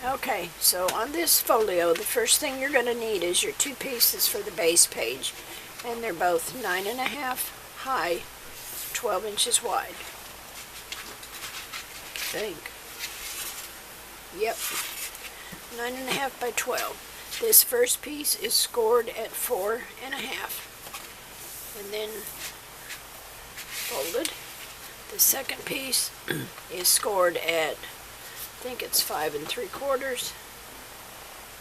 Okay, so on this folio, the first thing you're going to need is your two pieces for the base page. And they're both 9.5 high, 12 inches wide. I think. Yep. 9.5 by 12. This first piece is scored at 4.5. And then folded. The second piece is scored at, I think it's 5 3/4.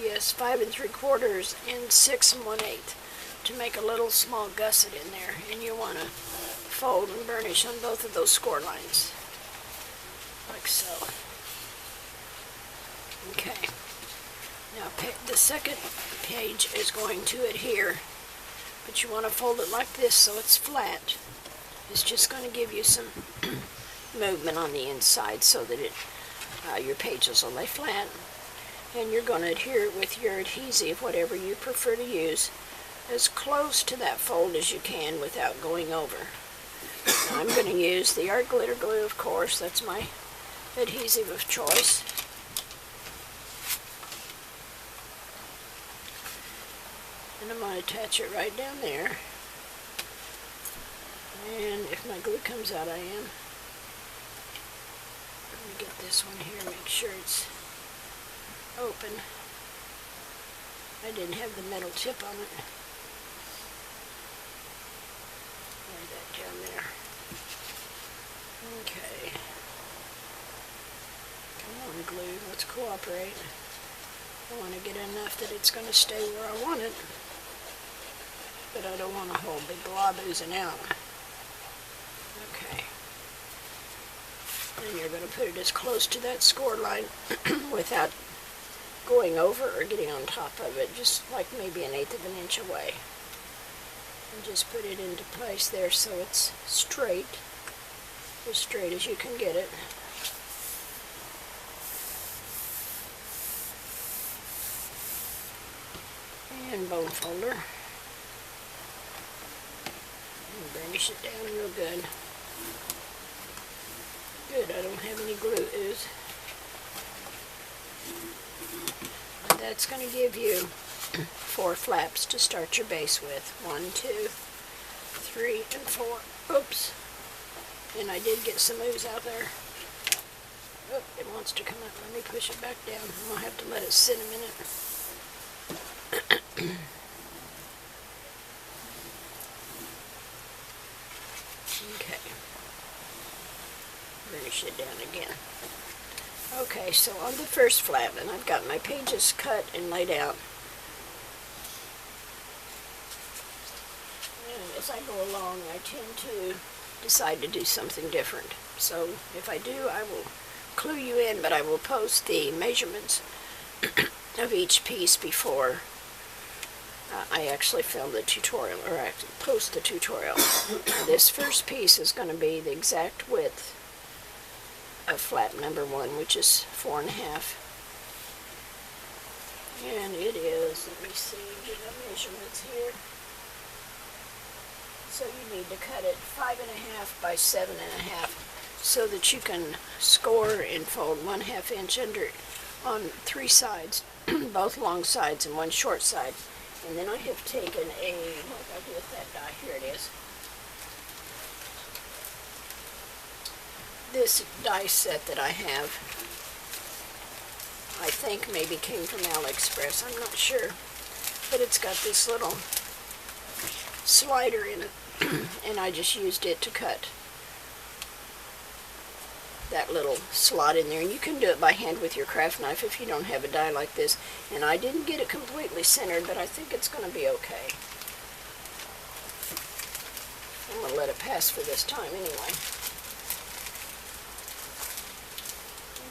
Yes, 5 3/4 and 6 1/8 to make a little small gusset in there. And you want to fold and burnish on both of those score lines, like so. Okay. Now the second page is going to adhere, but you want to fold it like this so it's flat. It's just going to give you some movement on the inside so that your pages will lay flat. And you're going to adhere it with your adhesive, whatever you prefer to use, as close to that fold as you can without going over. Now, I'm going to use the art glitter glue, of course. That's my adhesive of choice. And I'm going to attach it right down there. And if my glue comes out, I am. Let me get this one here, make sure it's open. I didn't have the metal tip on it. Lay that down there. Okay. Come on, glue, let's cooperate. I want to get enough that it's going to stay where I want it, but I don't want a whole big glob oozing out. Okay. And you're going to put it as close to that score line without going over or getting on top of it, just like maybe 1/8 of an inch away. And just put it into place there so it's straight, as straight as you can get it. And bone folder. And burnish it down real good. Good, I don't have any glue ooze. And that's going to give you 4 flaps to start your base with. 1, 2, 3, and 4. Oops. And I did get some ooze out there. Oh, it wants to come up. Let me push it back down. I'm going to have to let it sit a minute. Okay. Burnish it down again. Okay, so on the first flap, and I've got my pages cut and laid out. And as I go along, I tend to decide to do something different. So if I do, I will clue you in, but I will post the measurements of each piece before I actually film the tutorial, or actually post the tutorial. This first piece is going to be the exact width of flap number 1, which is 4.5. And it is, let me see, get the measurements here. So you need to cut it 5.5 by 7.5 so that you can score and fold 1/2 inch under on 3 sides, both long sides and 1 short side. And then I have taken a, what did I do with that die? Here it is. This die set that I have, I think maybe came from AliExpress, I'm not sure, but it's got this little slider in it, and I just used it to cut that little slot in there. And you can do it by hand with your craft knife if you don't have a die like this. And I didn't get it completely centered, but I think it's going to be okay. I'm going to let it pass for this time anyway.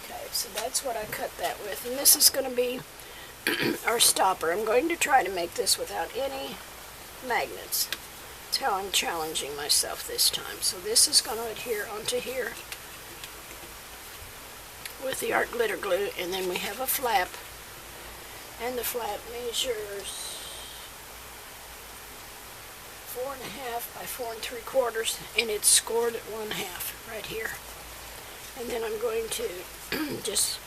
Okay, so that's what I cut that with. And this is going to be our stopper. I'm going to try to make this without any magnets. That's how I'm challenging myself this time. So this is going to adhere onto here with the art glitter glue, and then we have a flap, and the flap measures 4.5 by 4 3/4, and it's scored at 1/2 right here. And then I'm going to just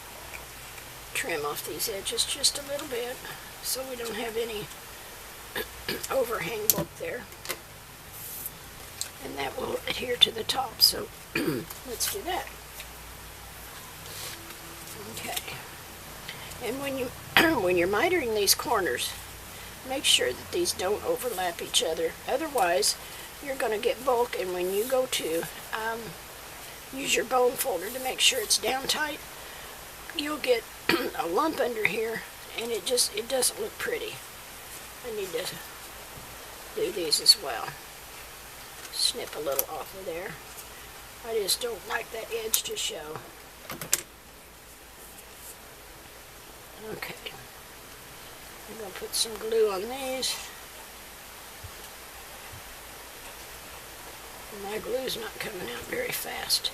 trim off these edges just a little bit so we don't have any overhang bulk there. And that will adhere to the top, so let's do that. Okay. And when you when you're mitering these corners, make sure that these don't overlap each other. Otherwise, you're going to get bulk, and when you go to use your bone folder to make sure it's down tight, you'll get a lump under here, and it doesn't look pretty. I need to do these as well. Snip a little off of there. I just don't like that edge to show. Okay. I'm going to put some glue on these. My glue's not coming out very fast.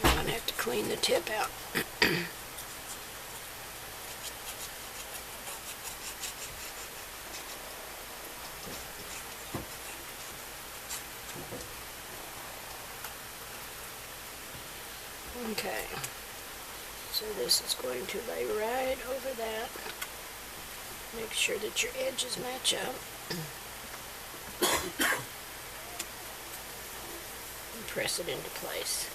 I'm going to have to clean the tip out. Okay, so this is going to lay right over that. Make sure that your edges match up. And press it into place.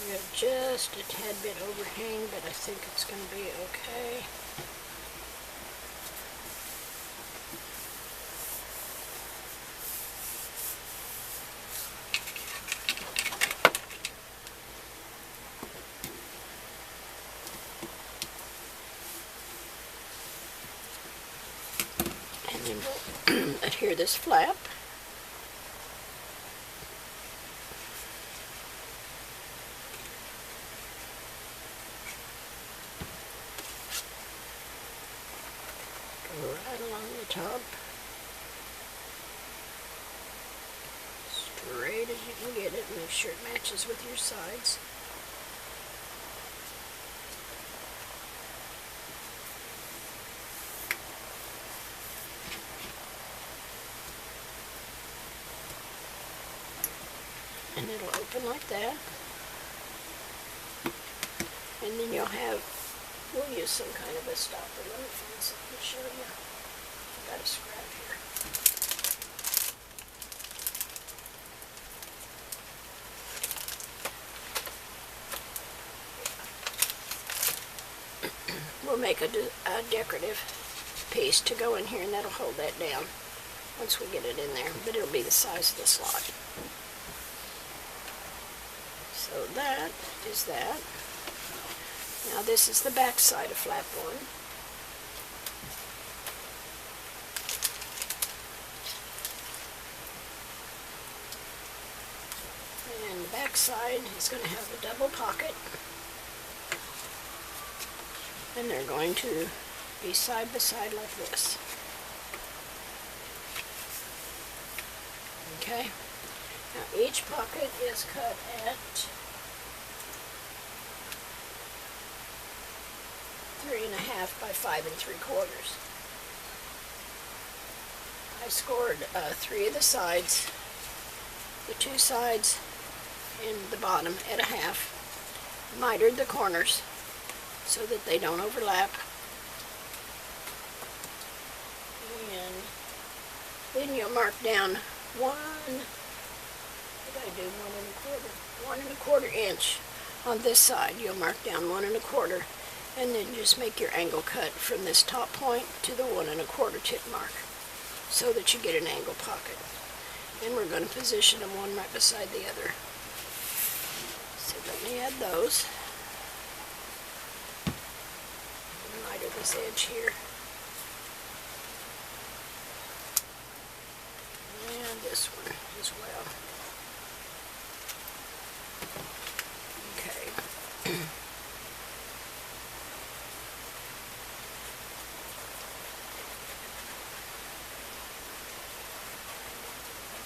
We have just a tad bit overhang, but I think it's going to be okay. And then we'll adhere this flap. Right along the top, straight as you can get it. Make sure it matches with your sides. And it'll open like that. And then you'll have, we'll use some kind of a stopper. Let me find something to show you. I've got a scrap here. We'll make a decorative piece to go in here, and that'll hold that down once we get it in there, but it'll be the size of the slot. So that is that. Now this is the back side of flap 1. And the back side is going to have a double pocket. And they're going to be side by side like this. Okay? Now each pocket is cut at 3.5 by 5 3/4. I scored 3 of the sides, the 2 sides and the bottom at 1/2, mitered the corners so that they don't overlap, and then you'll mark down 1 1.25 inch on this side. You'll mark down 1 1/4, and then just make your angle cut from this top point to the 1 1/4 tip mark so that you get an angle pocket. And we're going to position them one right beside the other. So let me add those. Miter this edge here. And this one as well. Okay.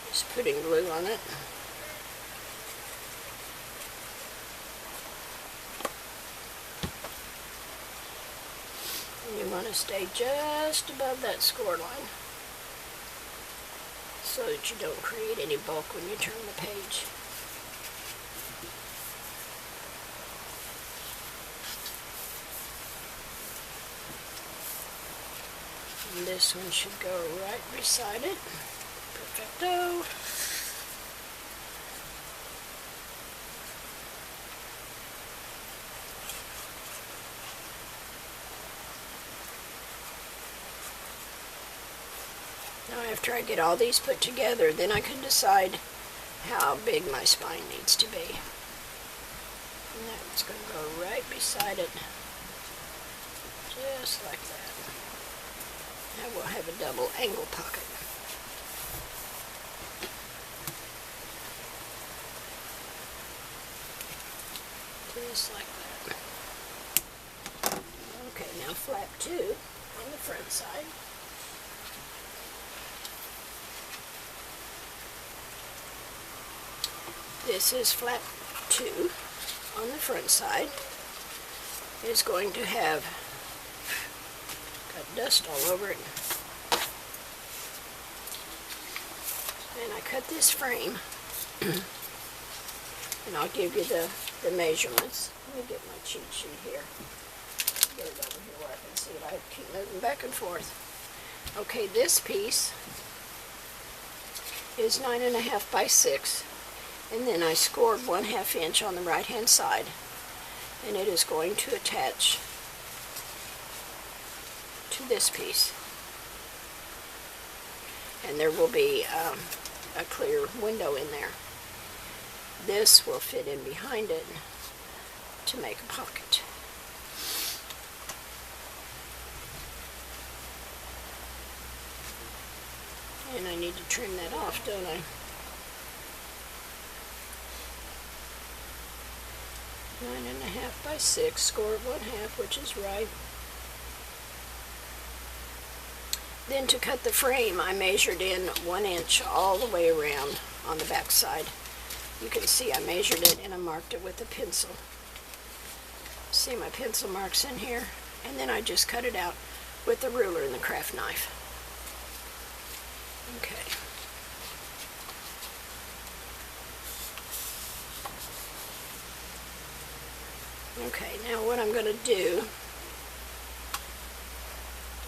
Just putting glue on it. want to stay just above that score line so that you don't create any bulk when you turn the page. And this one should go right beside it. Perfecto. Now after I get all these put together, then I can decide how big my spine needs to be. And that's going to go right beside it, just like that. Now we'll have a double angle pocket. Just like that. Okay, now flap 2 on the front side. This is flap 2 on the front side. It's going to have got dust all over it. And I cut this frame and I'll give you the measurements. Let me get my cheat sheet here. Get it over here where I can see it. I keep moving back and forth. Okay, this piece is 9.5 by 6. And then I scored 1/2 inch on the right hand side, and it is going to attach to this piece. And there will be a clear window in there. This will fit in behind it to make a pocket. And I need to trim that off, don't I? 9.5 by 6, score 1/2, which is right. Then to cut the frame, I measured in 1 inch all the way around on the back side. You can see I measured it and I marked it with a pencil. See my pencil marks in here? And then I just cut it out with the ruler and the craft knife. Okay. Okay, now what I'm going to do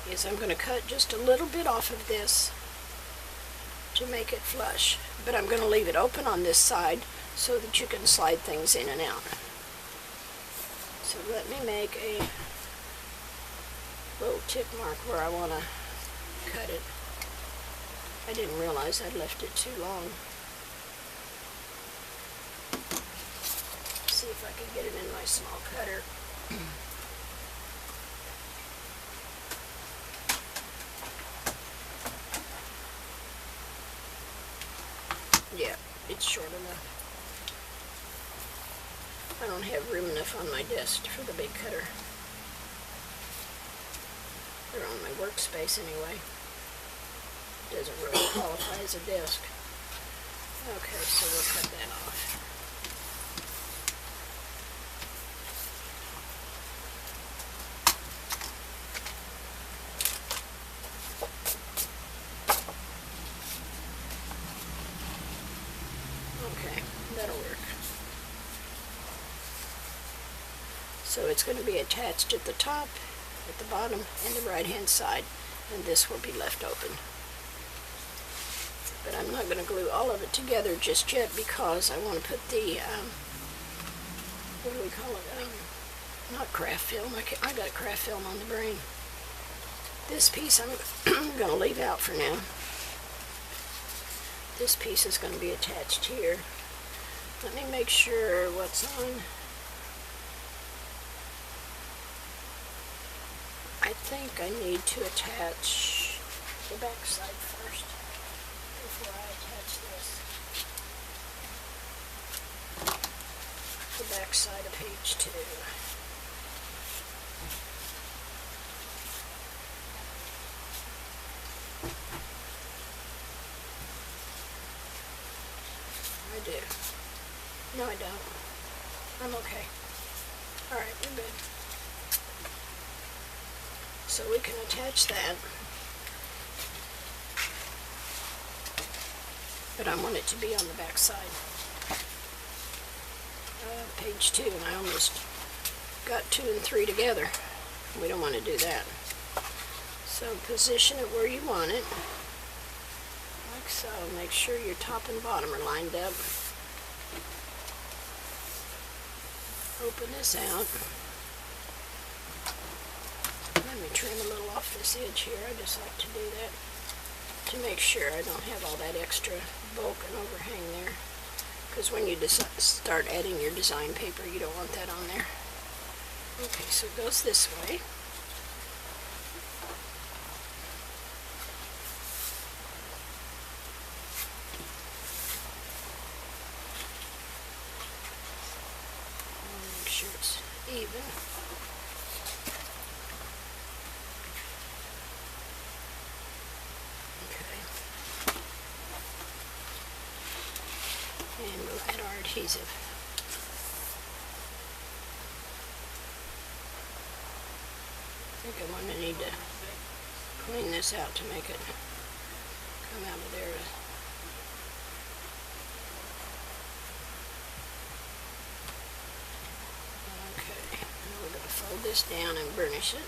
is I'm going to cut just a little bit off of this to make it flush, but I'm going to leave it open on this side so that you can slide things in and out. So let me make a little tick mark where I want to cut it. I didn't realize I'd left it too long. See if I can get it in my small cutter. Yeah, it's short enough. I don't have room enough on my desk for the big cutter. They're on my workspace anyway. Doesn't really qualify as a desk. Okay, so we'll cut that off. Okay, that'll work. So it's going to be attached at the top, at the bottom, and the right-hand side, and this will be left open. But I'm not going to glue all of it together just yet because I want to put the, what do we call it, not craft film, I got craft film on the brain. This piece I'm going to leave out for now. This piece is going to be attached here. Let me make sure what's on. I think I need to attach the back side first before I attach this. The back side of page 2. I do. No, I don't. I'm okay. Alright, we're good. so we can attach that. But I want it to be on the back side. Page 2, and I almost got 2 and 3 together. We don't want to do that. So position it where you want it, like so. Make sure your top and bottom are lined up. Open this out. Let me trim a little off this edge here. I just like to do that to make sure I don't have all that extra bulk and overhang there. Because when you start adding your design paper, you don't want that on there. Okay, so it goes this way. Make sure it's even. And we'll add our adhesive. I think I'm going to need to clean this out to make it come out of there. Okay, now we're going to fold this down and burnish it.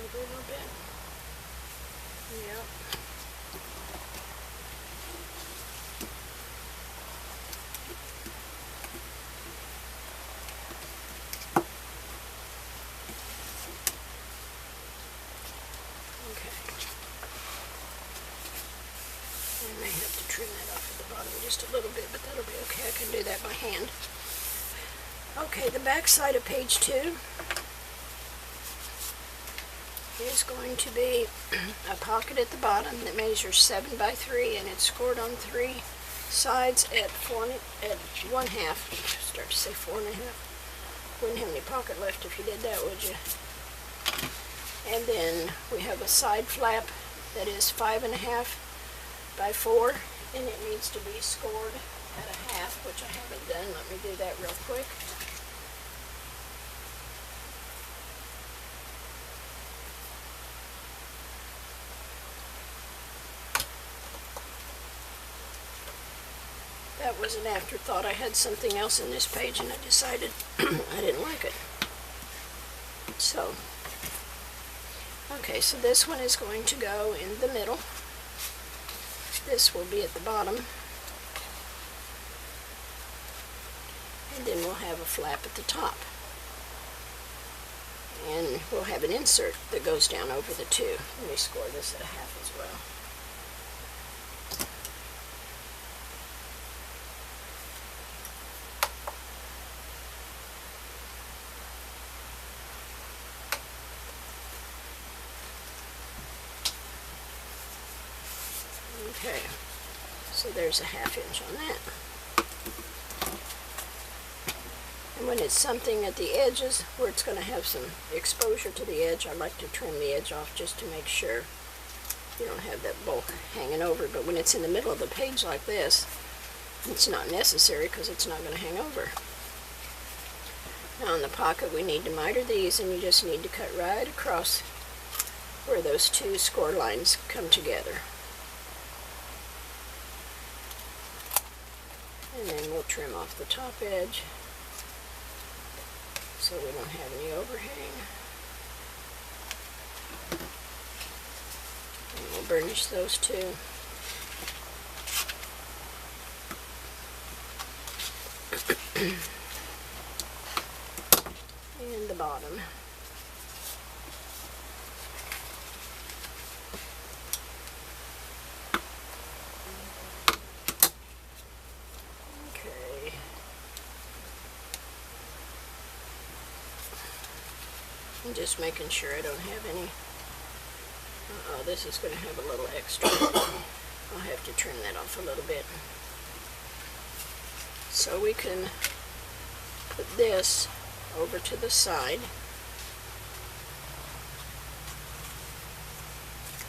A little bit. Yep. Okay. I may have to trim that off at the bottom just a little bit, but that'll be okay. I can do that by hand. Okay, the back side of page 2 is going to be a pocket at the bottom that measures 7 by 3, and it's scored on 3 sides at 1/2. Start to say 4.5. Wouldn't have any pocket left if you did that, would you? And then we have a side flap that is 5.5 by 4, and it needs to be scored at 1/2, which I haven't done. Let me do that real quick. That was an afterthought. I had something else in this page and I decided I didn't like it. So, okay, so this one is going to go in the middle. This will be at the bottom. And then we'll have a flap at the top. And we'll have an insert that goes down over the 2. Let me score this at 1/2 as well. Okay, so there's a 1/2 inch on that. And when it's something at the edges where it's going to have some exposure to the edge, I like to trim the edge off just to make sure you don't have that bulk hanging over. But when it's in the middle of the page like this, it's not necessary because it's not going to hang over. Now in the pocket we need to miter these, and you just need to cut right across where those 2 score lines come together. And then we'll trim off the top edge so we don't have any overhang. And we'll burnish those 2. And the bottom. I'm just making sure I don't have any. This is going to have a little extra. I'll have to trim that off a little bit. So we can put this over to the side.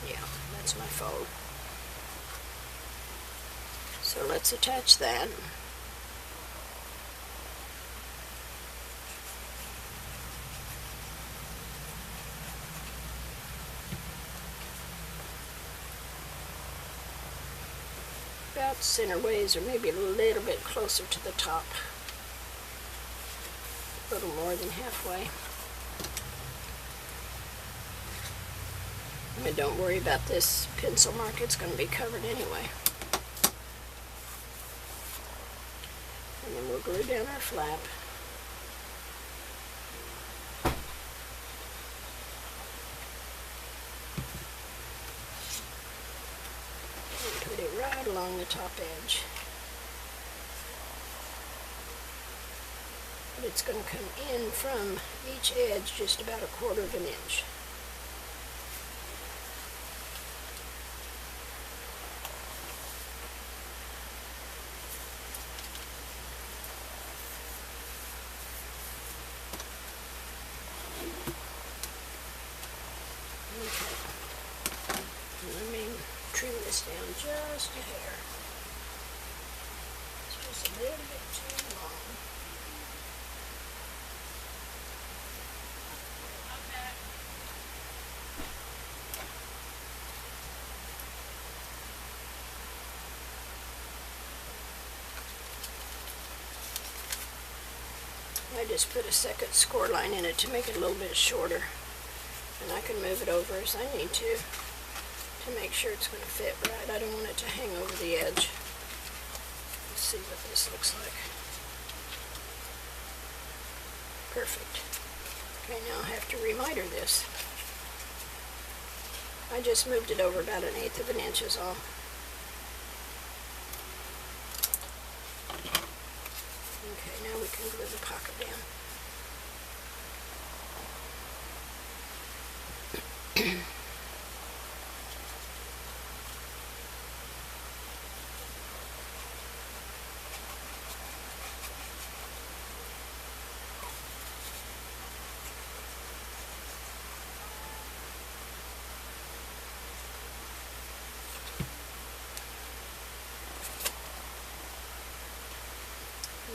Yeah, that's my fold. So let's attach that. About center ways, or maybe a little bit closer to the top. A little more than halfway. I mean, don't worry about this pencil mark, it's going to be covered anyway. And then we'll glue down our flap. And put it right along the top edge. But it's going to come in from each edge just about 1/4 of an inch. Let me trim this down just a hair. It's just a little bit too long. I just put a second score line in it to make it a little bit shorter. And I can move it over as I need to make sure it's going to fit right. I don't want it to hang over the edge. Let's see what this looks like. Perfect. Okay, now I have to remiter this. I just moved it over about 1/8 of an inch is all. Okay, now we can glue the pocket down.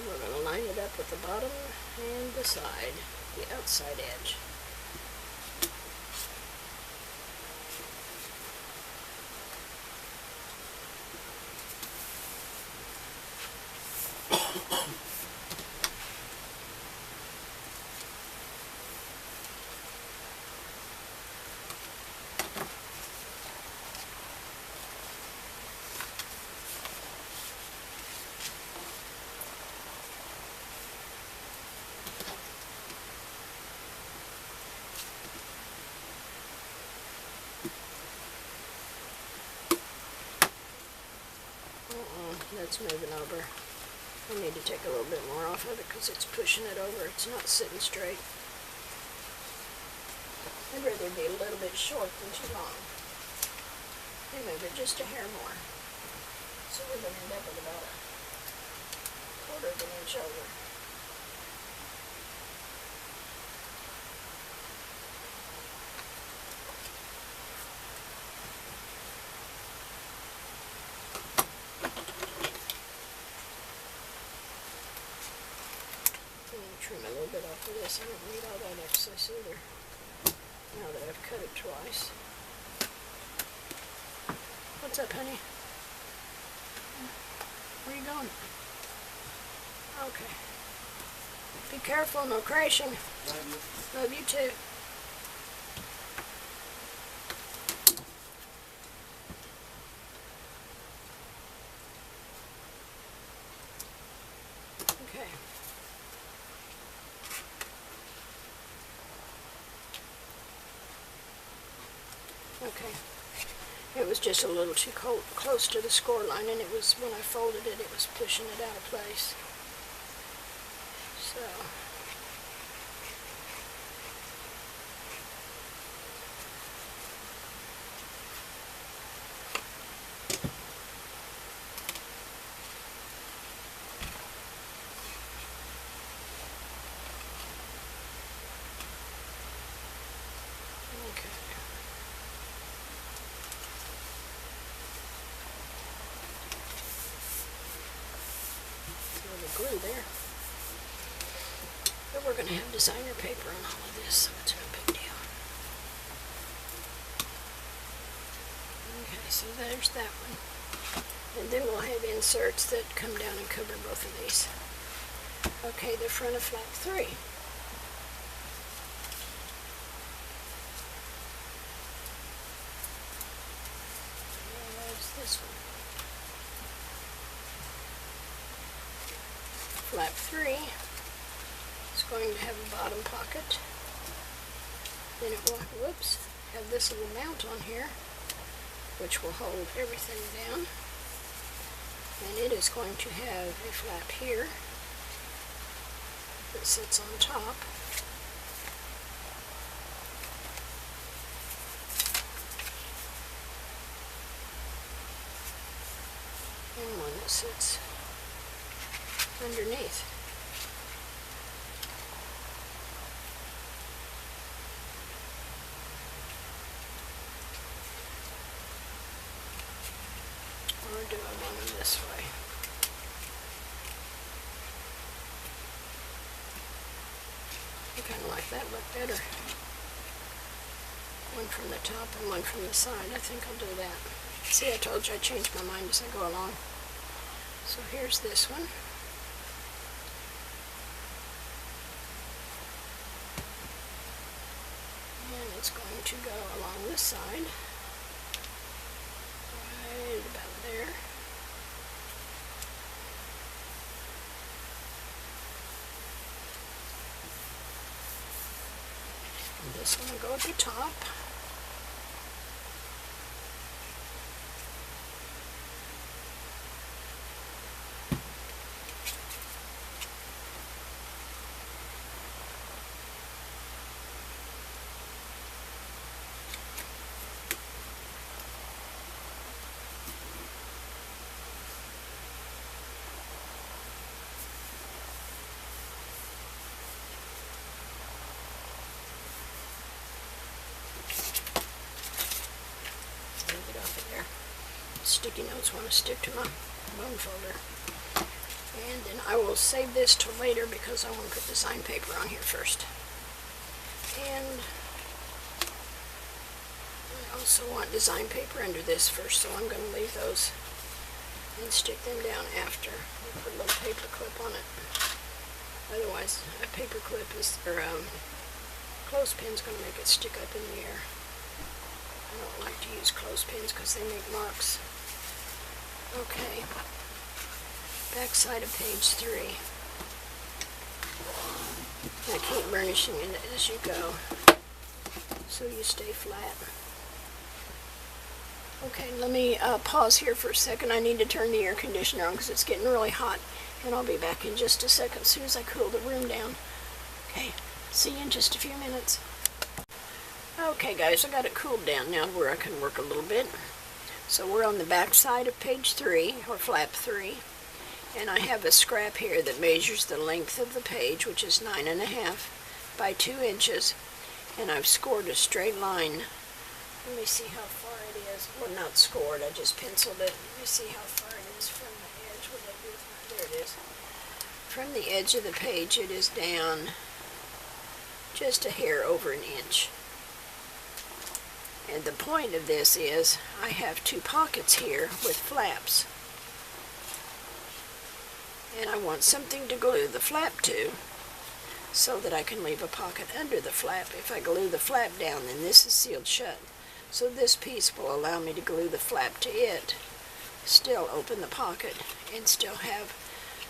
We're going to line it up with the bottom and the side, the outside edge. That's moving over. I need to take a little bit more off of it because it's pushing it over. It's not sitting straight. I'd rather be a little bit short than too long. I move it just a hair more. So we're going to end up with about 1/4 of an inch over. Trim a little bit off of this. I don't need all that excess either, now that I've cut it twice. What's up, honey? Where are you going? Okay. Be careful, no crashing. Love you too. Okay. Okay, it was just a little too close to the score line, and it was, when I folded it, it was pushing it out of place. So, glue there. But we're going to have designer paper on all of this, so it's no big deal. Okay, so there's that one. And then we'll have inserts that come down and cover both of these. Okay, the front of flap 3. And there's this one. Flap 3 is going to have a bottom pocket. Then it will, whoops, have this little mount on here, which will hold everything down. And it is going to have a flap here that sits on top. And one that sits underneath. Or do I want them this way? I kind of like that look better. One from the top and one from the side. I think I'll do that. See, I told you I change my mind as I go along. So here's this one. And it's going to go along this side. Right about there. And this one will go at the top. Sticky notes want to stick to my bone folder. And then I will save this till later because I want to put design paper on here first. And I also want design paper under this first, so I'm going to leave those and stick them down after. I'll put a little paper clip on it. Otherwise, a paper clip is, or clothespin is going to make it stick up in the air. I don't like to use clothespins because they make marks. Okay, back side of page 3. Now keep burnishing it as you go, so you stay flat. Okay, let me pause here for a second. I need to turn the air conditioner on because it's getting really hot, and I'll be back in just a second as soon as I cool the room down. Okay, see you in just a few minutes. Okay guys, I got it cooled down now where I can work a little bit. So we're on the back side of page 3, or flap 3, and I have a scrap here that measures the length of the page, which is 9.5 by 2 inches, and I've scored a straight line. Let me see how far it is. Well, not scored, I just penciled it. Let me see how far it is from the edge. What did I do with my, there it is. From the edge of the page, it is down just a hair over an inch. And the point of this is I have 2 pockets here with flaps. And I want something to glue the flap to so that I can leave a pocket under the flap. If I glue the flap down, then this is sealed shut. So this piece will allow me to glue the flap to it, still open the pocket, and still have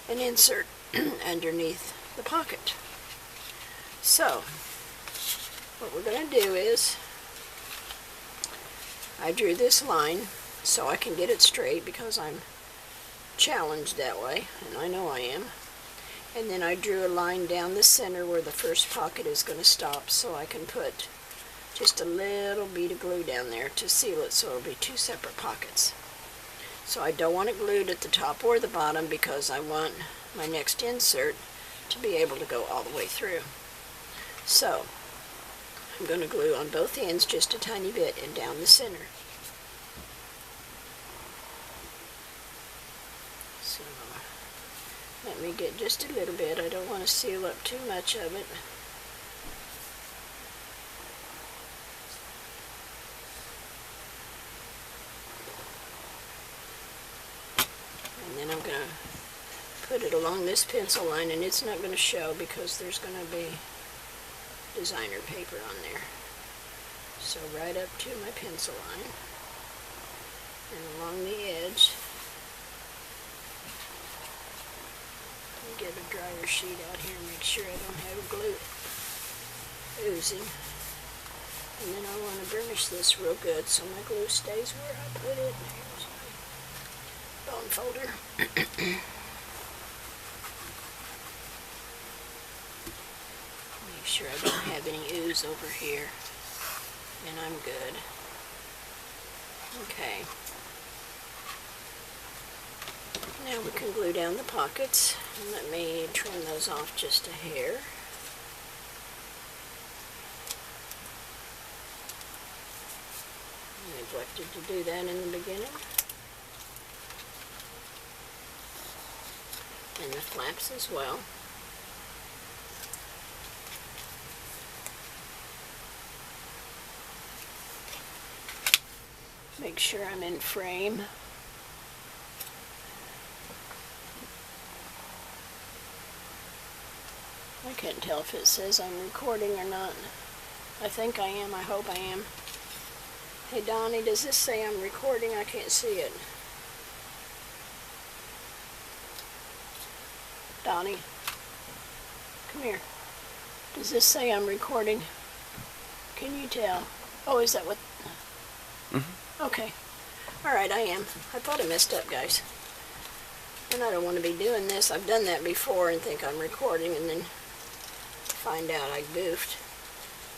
an insert underneath the pocket. So, what we're going to do is I drew this line so I can get it straight because I'm challenged that way, and I know I am. And then I drew a line down the center where the first pocket is going to stop so I can put just a little bead of glue down there to seal it so it'll be 2 separate pockets. So I don't want it glued at the top or the bottom because I want my next insert to be able to go all the way through. So I'm going to glue on both ends just a tiny bit and down the center. So Let me get just a little bit. I don't want to seal up too much of it. And then I'm going to put it along this pencil line, and it's not going to show because there's going to be designer paper on there. So right up to my pencil line and along the edge. Let me get a dryer sheet out here and make sure I don't have glue oozing. And then I want to burnish this real good so my glue stays where I put it. Here's my bone folder. Make sure I don't have any ooze over here. And I'm good. Okay. Now we can glue down the pockets. And let me trim those off just a hair. I neglected to do that in the beginning. And the flaps as well. Make sure I'm in frame. I can't tell if it says I'm recording or not. I think I am. I hope I am. Hey Donnie, does this say I'm recording? I can't see it. Donnie, come here. Does this say I'm recording? Can you tell? Oh, is that what? Okay. Alright, I am. I thought I messed up, guys. And I don't want to be doing this. I've done that before and think I'm recording and then find out I goofed.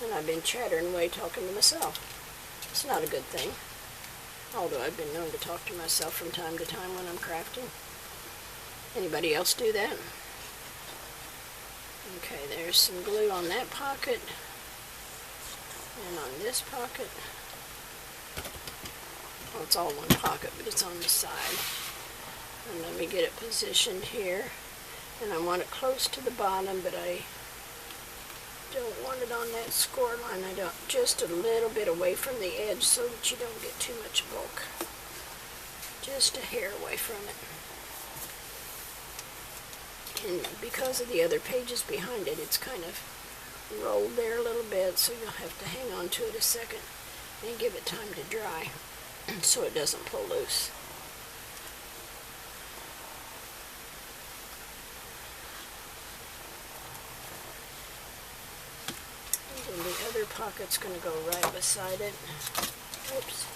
And I've been chattering away talking to myself. It's not a good thing. Although I've been known to talk to myself from time to time when I'm crafting. Anybody else do that? Okay, there's some glue on that pocket. And on this pocket. Well, it's all one pocket, but it's on the side. And let me get it positioned here. And I want it close to the bottom, but I don't want it on that score line. I don't, just a little bit away from the edge so that you don't get too much bulk. Just a hair away from it. And because of the other pages behind it, it's kind of rolled there a little bit, so you'll have to hang on to it a second and give it time to dry so it doesn't pull loose. And the other pocket's going to go right beside it. Oops.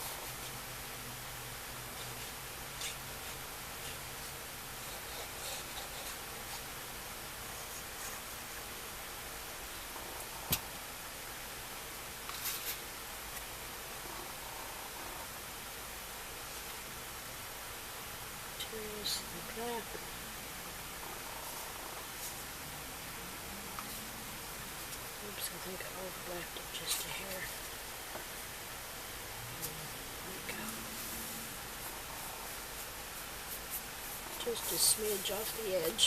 Just like that. Oops, I think I overlapped it just a hair. There we go. Just a smidge off the edge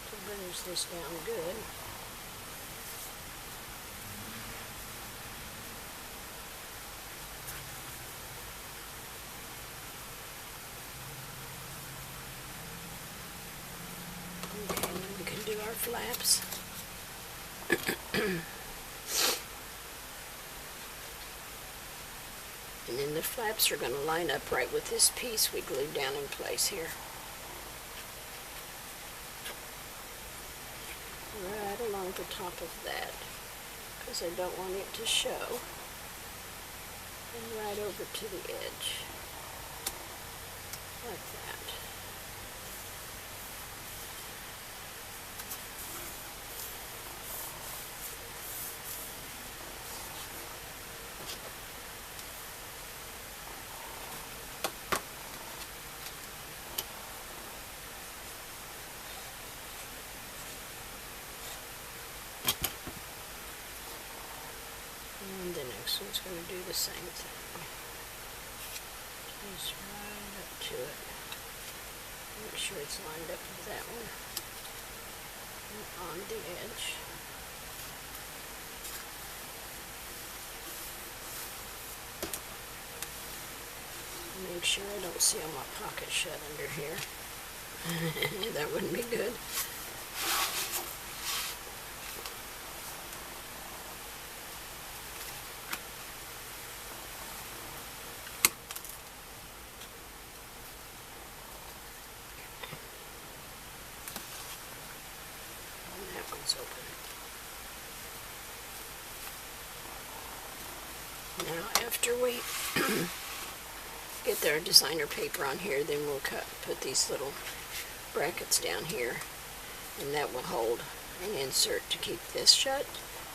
to burnish this down good. Our flaps. And then the flaps are going to line up right with this piece we glued down in place here. Right along the top of that, because I don't want it to show. And right over to the edge. Like that. And the next one's going to do the same thing. Just right up to it. Make sure it's lined up with that one. And on the edge. Make sure I don't seal my pocket shut under here. That wouldn't be good. And that one's open. Now after we get our designer paper on here, then we'll put these little brackets down here, and that will hold an insert to keep this shut,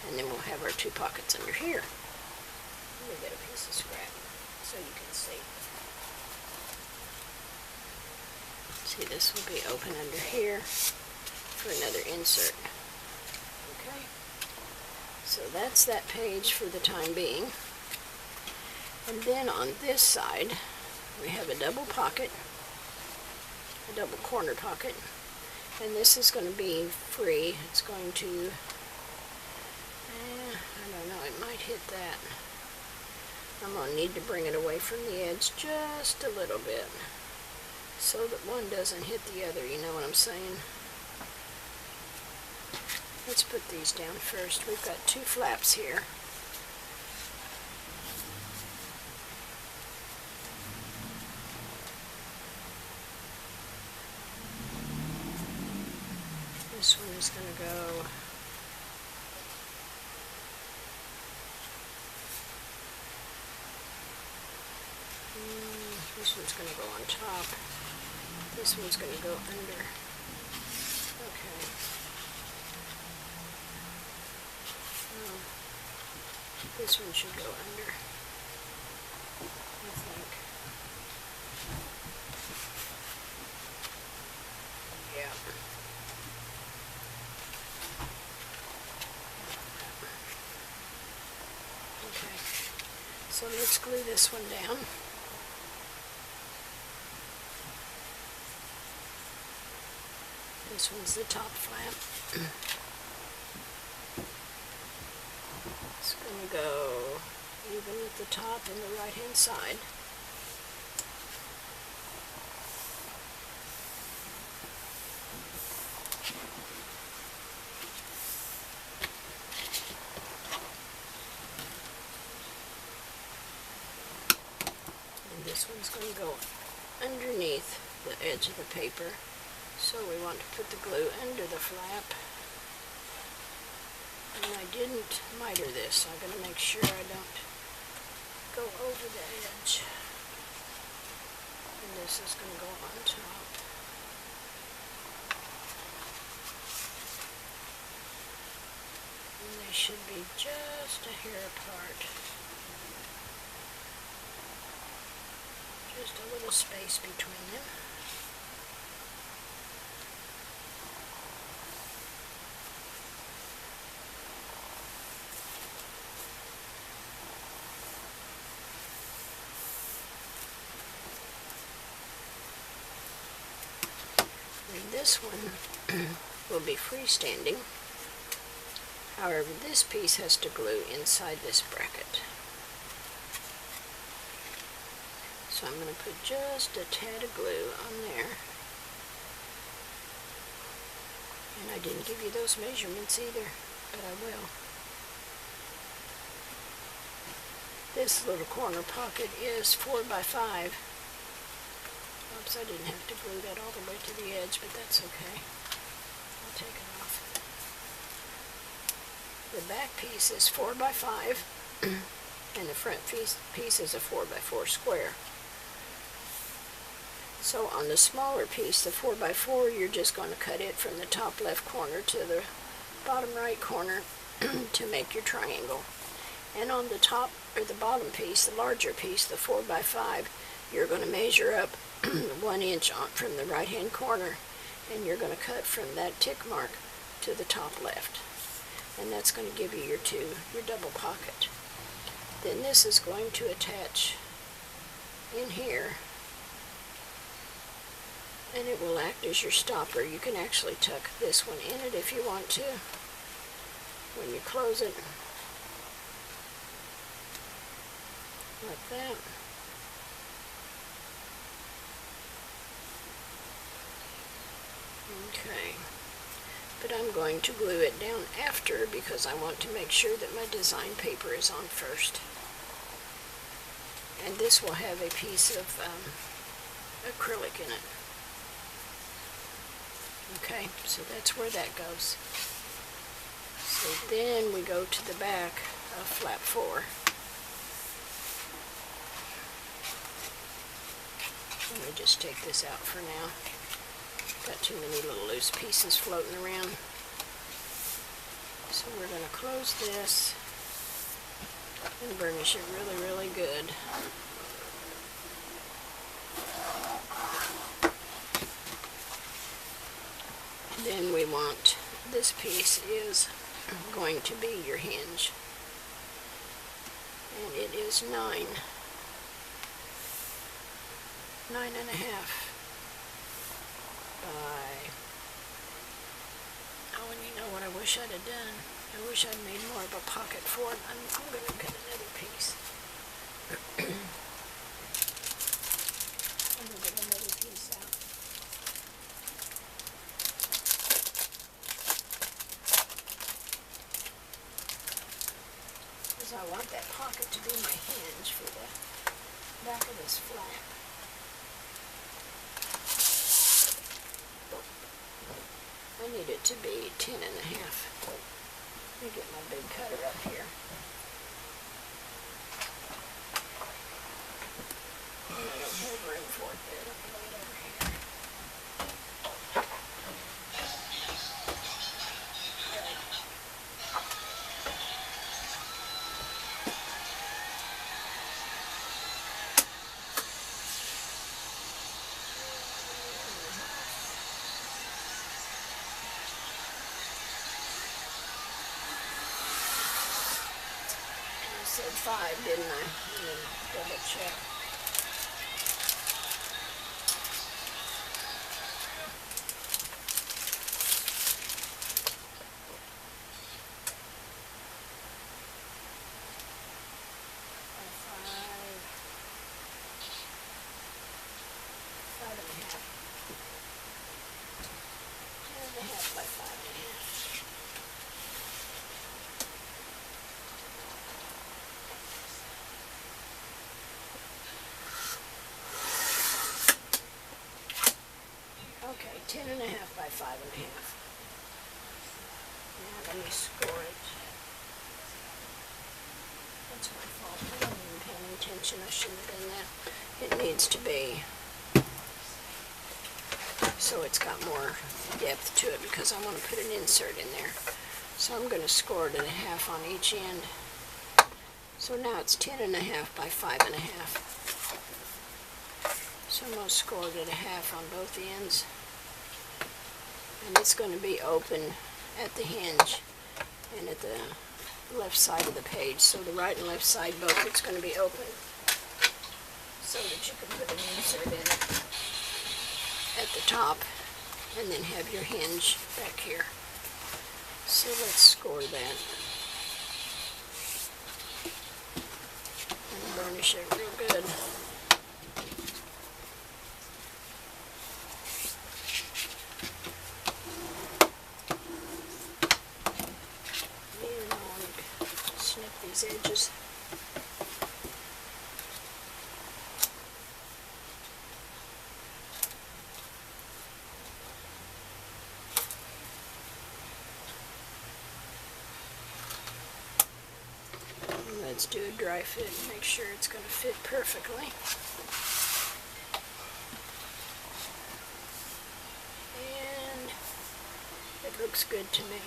and then we'll have our two pockets under here. Let me get a piece of scrap so you can see. See, this will be open under here for another insert. Okay, so that's that page for the time being. And then on this side, we have a double pocket, a double corner pocket, and this is going to be free. It's going to, I don't know, it might hit that. I'm going to need to bring it away from the edge just a little bit so that one doesn't hit the other, you know what I'm saying? Let's put these down first. We've got two flaps here. This one is going to go this one's going to go on top. This one's going to go under. Okay. This one should go under, I think. Yeah. Okay, so let's glue this one down. This one's the top flap. It's going to go even with the top and the right hand side. This one's going to go underneath the edge of the paper, so we want to put the glue under the flap. And I didn't miter this, so I'm going to make sure I don't go over the edge. And this is going to go on top. And they should be just a hair apart. Just a little space between them. And this one will be freestanding. However, this piece has to glue inside this bracket. So I'm going to put just a tad of glue on there. And I didn't give you those measurements either, but I will. This little corner pocket is 4 by 5. Oops, I didn't have to glue that all the way to the edge, but that's okay. I'll take it off. The back piece is 4 by 5, and the front piece is a 4 by 4 square. So on the smaller piece, the 4 by 4, you're just going to cut it from the top left corner to the bottom right corner to make your triangle. And on the top or the bottom piece, the larger piece, the 4 by 5, you're going to measure up 1 inch from the right hand corner, and you're going to cut from that tick mark to the top left. And that's going to give you your double pocket. Then this is going to attach in here and it will act as your stopper. You can actually tuck this one in it if you want to when you close it, like that. Okay, but I'm going to glue it down after because I want to make sure that my design paper is on first. And this will have a piece of acrylic in it. Okay, so that's where that goes. So then we go to the back of flap 4. Let me just take this out for now. Got too many little loose pieces floating around. So we're going to close this and burnish it really, really good. Then we want, this piece is going to be your hinge. And it is 9.5. By, oh, and you know what I wish I'd have done? I wish I'd made more of a pocket for it. I'm going to cut another piece. I'm going to get another piece out. Because I want that pocket to be my hinge for the back of this flap. I need it to be 10.5. Let me get my big cutter up here. And I don't have room for it there. Let me lay it over here. I said 5, didn't I? And then double check. Okay, 10.5 by 5.5. Now let me score it. That's my fault. I wasn't even paying attention. I shouldn't have done that. It needs to be so it's got more depth to it because I want to put an insert in there. So I'm going to score it at 1/2 on each end. So now it's 10.5 by 5.5. So I'm going to score it at 1/2 on both ends. And it's going to be open at the hinge and at the left side of the page. So the right and left side both, it's going to be open so that you can put an insert in it at the top and then have your hinge back here. So let's score that and burnish it real good. And I want to snip these edges. Let's do a dry fit and make sure it's going to fit perfectly. And it looks good to me.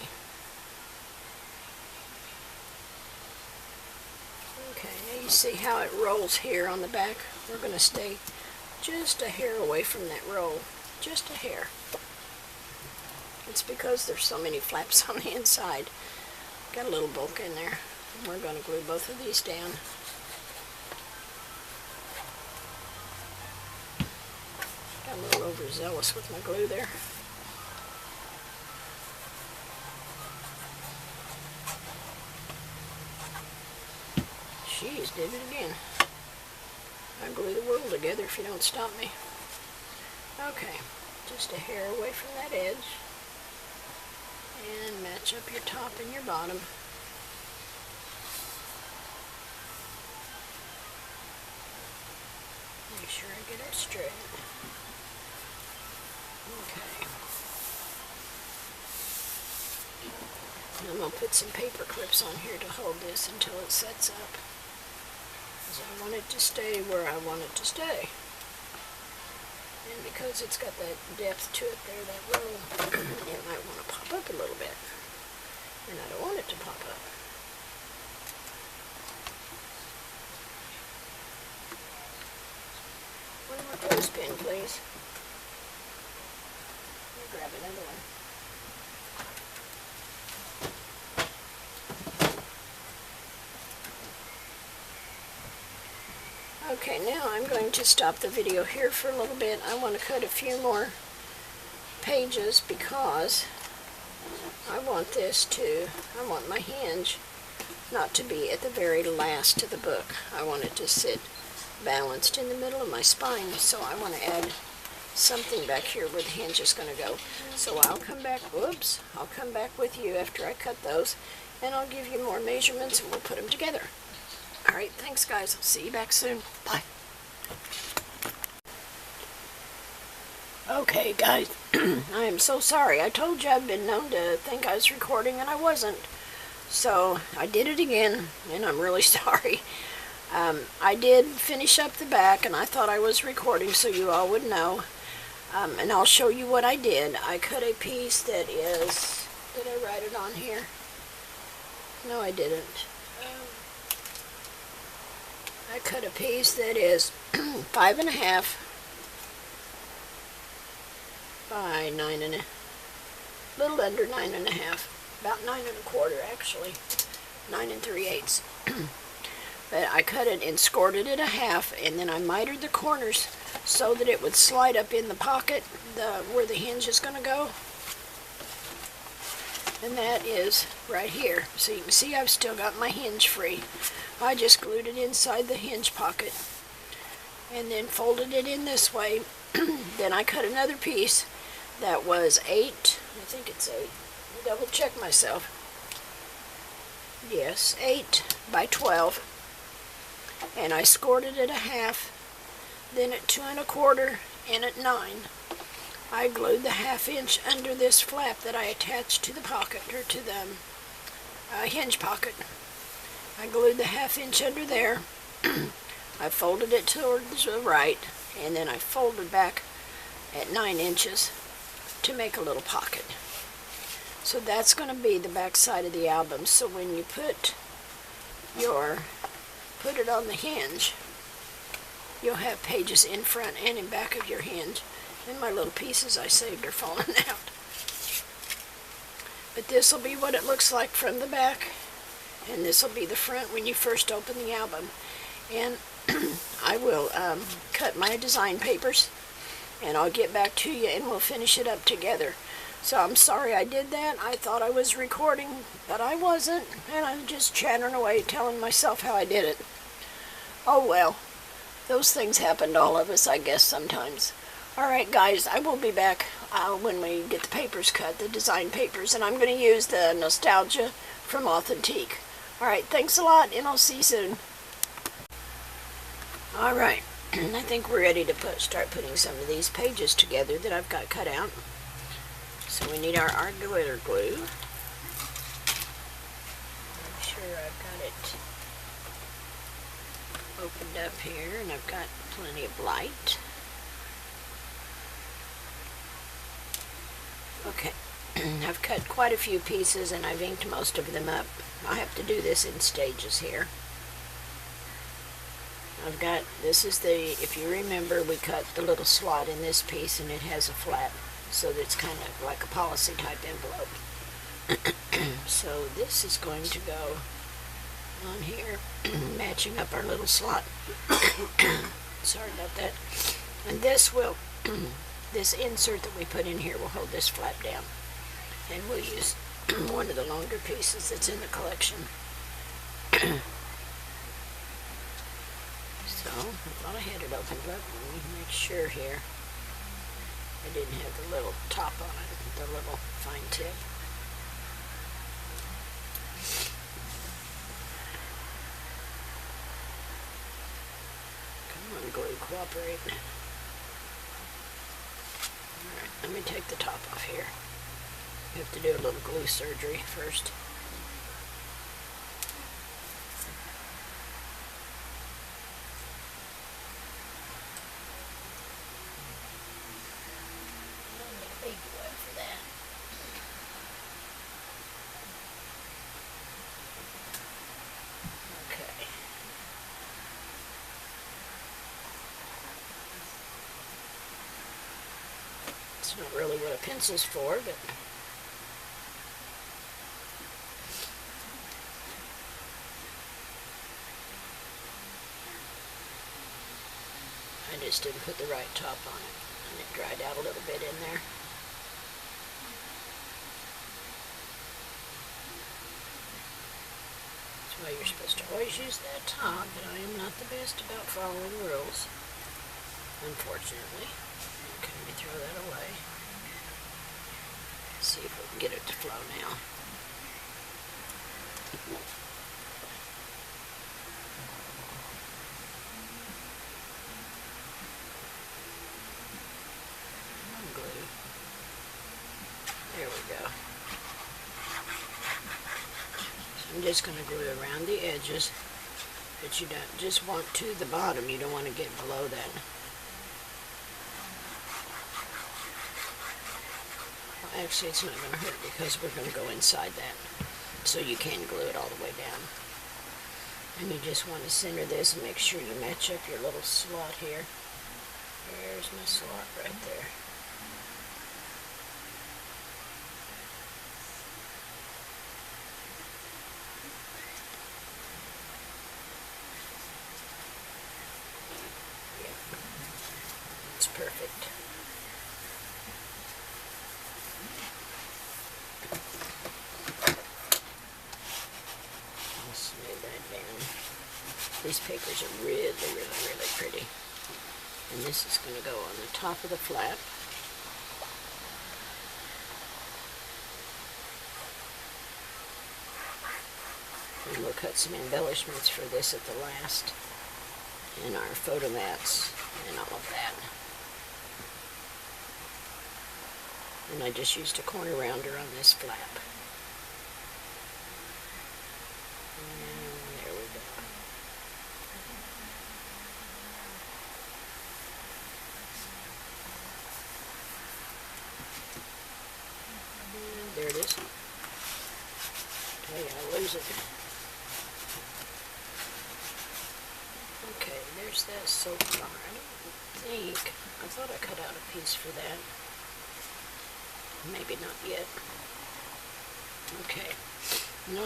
Okay, now you see how it rolls here on the back? We're going to stay just a hair away from that roll. Just a hair. It's because there's so many flaps on the inside. Got a little bulk in there. We're going to glue both of these down. Got a little overzealous with my glue there. Jeez, did it again. I'll glue the world together if you don't stop me. Okay, just a hair away from that edge. And match up your top and your bottom. Make sure I get it straight. Okay. I'm going to put some paper clips on here to hold this until it sets up. Because I want it to stay where I want it to stay. And because it's got that depth to it there, that roll, it might want to pop up a little bit. And I don't want it to pop up. One more clothespin, please. Let me grab another one. Okay, now I'm going to stop the video here for a little bit. I want to cut a few more pages because I want my hinge not to be at the very last of the book. I want it to sit balanced in the middle of my spine, so I want to add something back here where the hinge is going to go. So I'll come back with you after I cut those, and I'll give you more measurements and we'll put them together. Alright, thanks guys. I'll see you back soon. Bye. Okay guys, I am so sorry. I told you I've been known to think I was recording and I wasn't. So I did it again and I'm really sorry. I did finish up the back and I thought I was recording so you all would know. And I'll show you what I did. I cut a piece that is, did I write it on here? No, I didn't. I cut a piece that is 5.5 by 9.5, little under 9.5, about 9.25 actually, 9 3/8. But I cut it and scored it at a half, and then I mitered the corners so that it would slide up in the pocket where the hinge is going to go. And that is right here. So you can see I've still got my hinge free. I just glued it inside the hinge pocket and then folded it in this way. Then I cut another piece that was 8, I think it's 8, double check myself. Yes, 8 by 12. And I scored it at a half, then at 2 1/4, and at 9. I glued the 1/2 inch under this flap that I attached to the pocket, or to the hinge pocket. I glued the 1/2 inch under there. I folded it towards the right, and then I folded back at 9 inches to make a little pocket. So that's going to be the back side of the album. So when you put it on the hinge, you'll have pages in front and in back of your hinge. And my little pieces I saved are falling out. But this will be what it looks like from the back, and this will be the front when you first open the album. And I will cut my design papers, and I'll get back to you and we'll finish it up together. So I'm sorry I did that. I thought I was recording, but I wasn't, and I'm just chattering away telling myself how I did it. Oh well, those things happen to all of us, I guess, sometimes. Alright guys, I will be back when we get the papers cut, the design papers, and I'm going to use the Nostalgia from Authentique. Alright, thanks a lot, and I'll see you soon. Alright, I think we're ready to start putting some of these pages together that I've got cut out. So we need our glitter glue. I'm sure I've got it opened up here, and I've got plenty of light. Okay, I've cut quite a few pieces and I've inked most of them up. I have to do this in stages here. I've got, this is the, if you remember, we cut the little slot in this piece and it has a flap, so that it's kind of like a policy type envelope. So this is going to go on here, matching up our little slot. Sorry about that. And this will this insert that we put in here will hold this flap down. And we'll use one of the longer pieces that's in the collection. So, I thought I had it opened up. Let me make sure here. I didn't have the little top on it, the little fine tip. Come on, glue, cooperate. Alright, let me take the top off here. You have to do a little glue surgery first. Big glue for that. Okay. It's not really what a pencil's for, but I just didn't put the right top on it, and it dried out a little bit in there. That's why you're supposed to always use that top, but I am not the best about following rules, unfortunately. Okay, let me throw that away. See if we can get it to flow now. Glue. There we go. So I'm just going to glue around the edges, but you don't just want to the bottom. You don't want to get below that. Well, actually, it's not going to hurt because we're going to go inside that, so you can glue it all the way down. And you just want to center this and make sure you match up your little slot here. There's my slot right there. It's perfect. I'll smooth that down. These papers are really, really, really pretty. And this is going to go on the top of the flap. And we'll cut some embellishments for this at the last. And our photo mats and all of that. And I just used a corner rounder on this flap. And there we go. And there it is. Tell you, I lose it. Okay, there's that so far. I thought I cut out a piece for that. Maybe not yet. Okay. And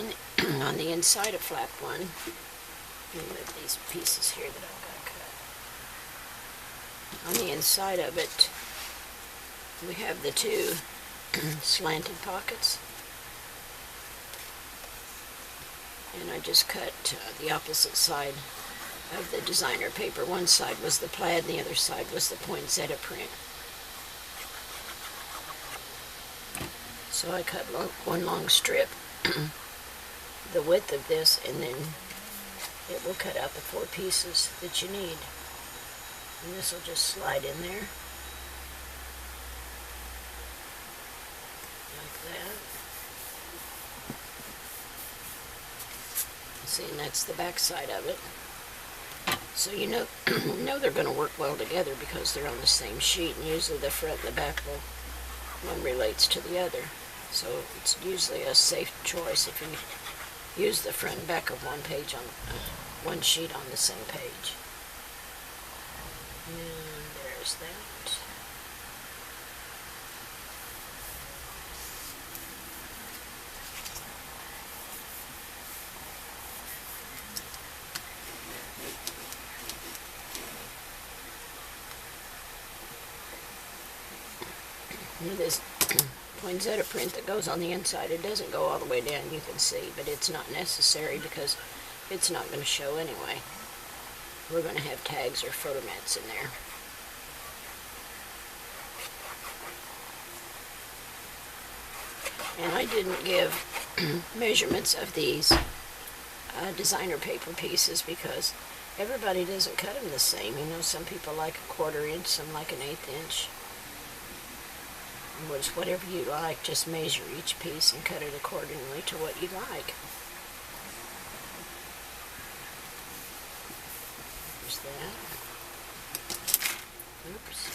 on the inside of flap one, let me move these pieces here that I've got cut. On the inside of it, we have the two slanted pockets. And I just cut the opposite side of the designer paper. One side was the plaid and the other side was the poinsettia print. So I cut one long strip, the width of this, and then it will cut out the 4 pieces that you need. And this will just slide in there. Like that. See, and that's the back side of it. So you know, they're going to work well together because they're on the same sheet, and usually the front and the back one relates to the other. So it's usually a safe choice if you use the front and back of one page on one sheet on the same page. And there's that. This poinsettia print that goes on the inside, it doesn't go all the way down, you can see, but it's not necessary because it's not going to show anyway. We're going to have tags or photo mats in there. And I didn't give measurements of these designer paper pieces because everybody doesn't cut them the same. You know, some people like a 1/4 inch, some like an 1/8 inch. Just whatever you like, just measure each piece and cut it accordingly to what you like. There's that. Oops.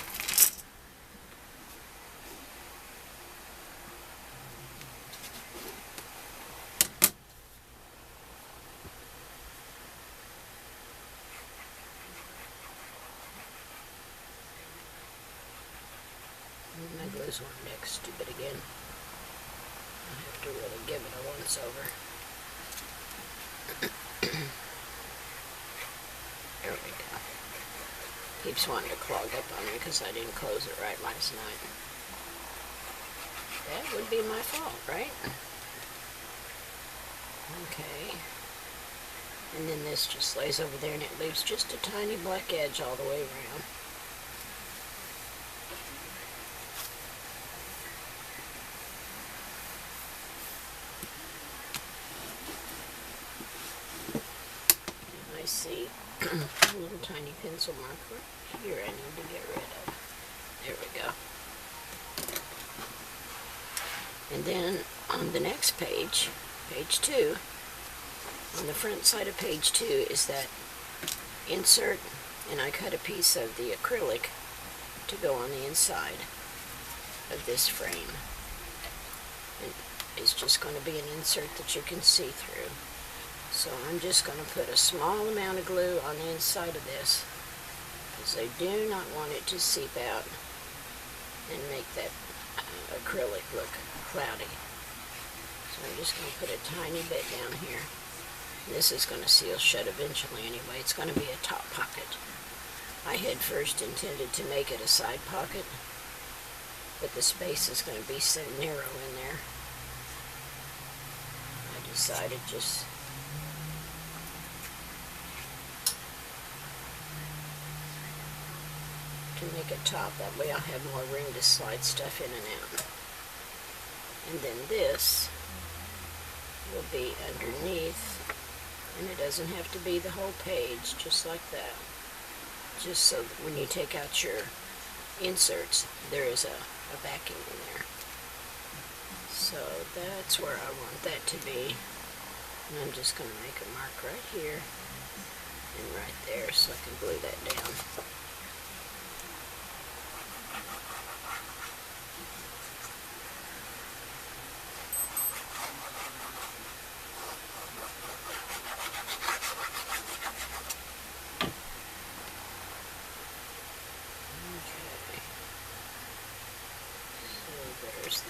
My glue's one next, stupid again. I have to really give it a once over. There we go. Keeps wanting to clog up on me because I didn't close it right last night. That would be my fault, right? Okay. And then this just lays over there and it leaves just a tiny black edge all the way around. I see a little tiny pencil marker here I need to get rid of. There we go. And then on the next page, page 2, on the front side of page 2 is that insert, and I cut a piece of the acrylic to go on the inside of this frame. And it's just going to be an insert that you can see through. So I'm just going to put a small amount of glue on the inside of this because I do not want it to seep out and make that acrylic look cloudy. So I'm just going to put a tiny bit down here. This is going to seal shut eventually anyway. It's going to be a top pocket. I had first intended to make it a side pocket, but the space is going to be so narrow in there. I decided just to make a top. That way I'll have more room to slide stuff in and out. And then this will be underneath, and it doesn't have to be the whole page, just like that. Just so that when you take out your inserts, there is a backing in there. So that's where I want that to be. And I'm just going to make a mark right here and right there so I can glue that down. There's that.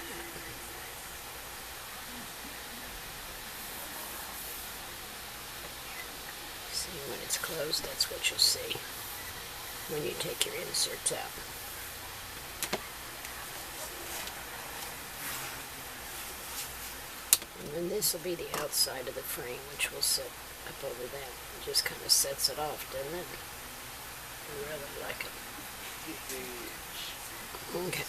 See, when it's closed, that's what you'll see when you take your inserts out. And then this will be the outside of the frame, which will sit up over that. It just kind of sets it off, doesn't it? I really like it. Okay.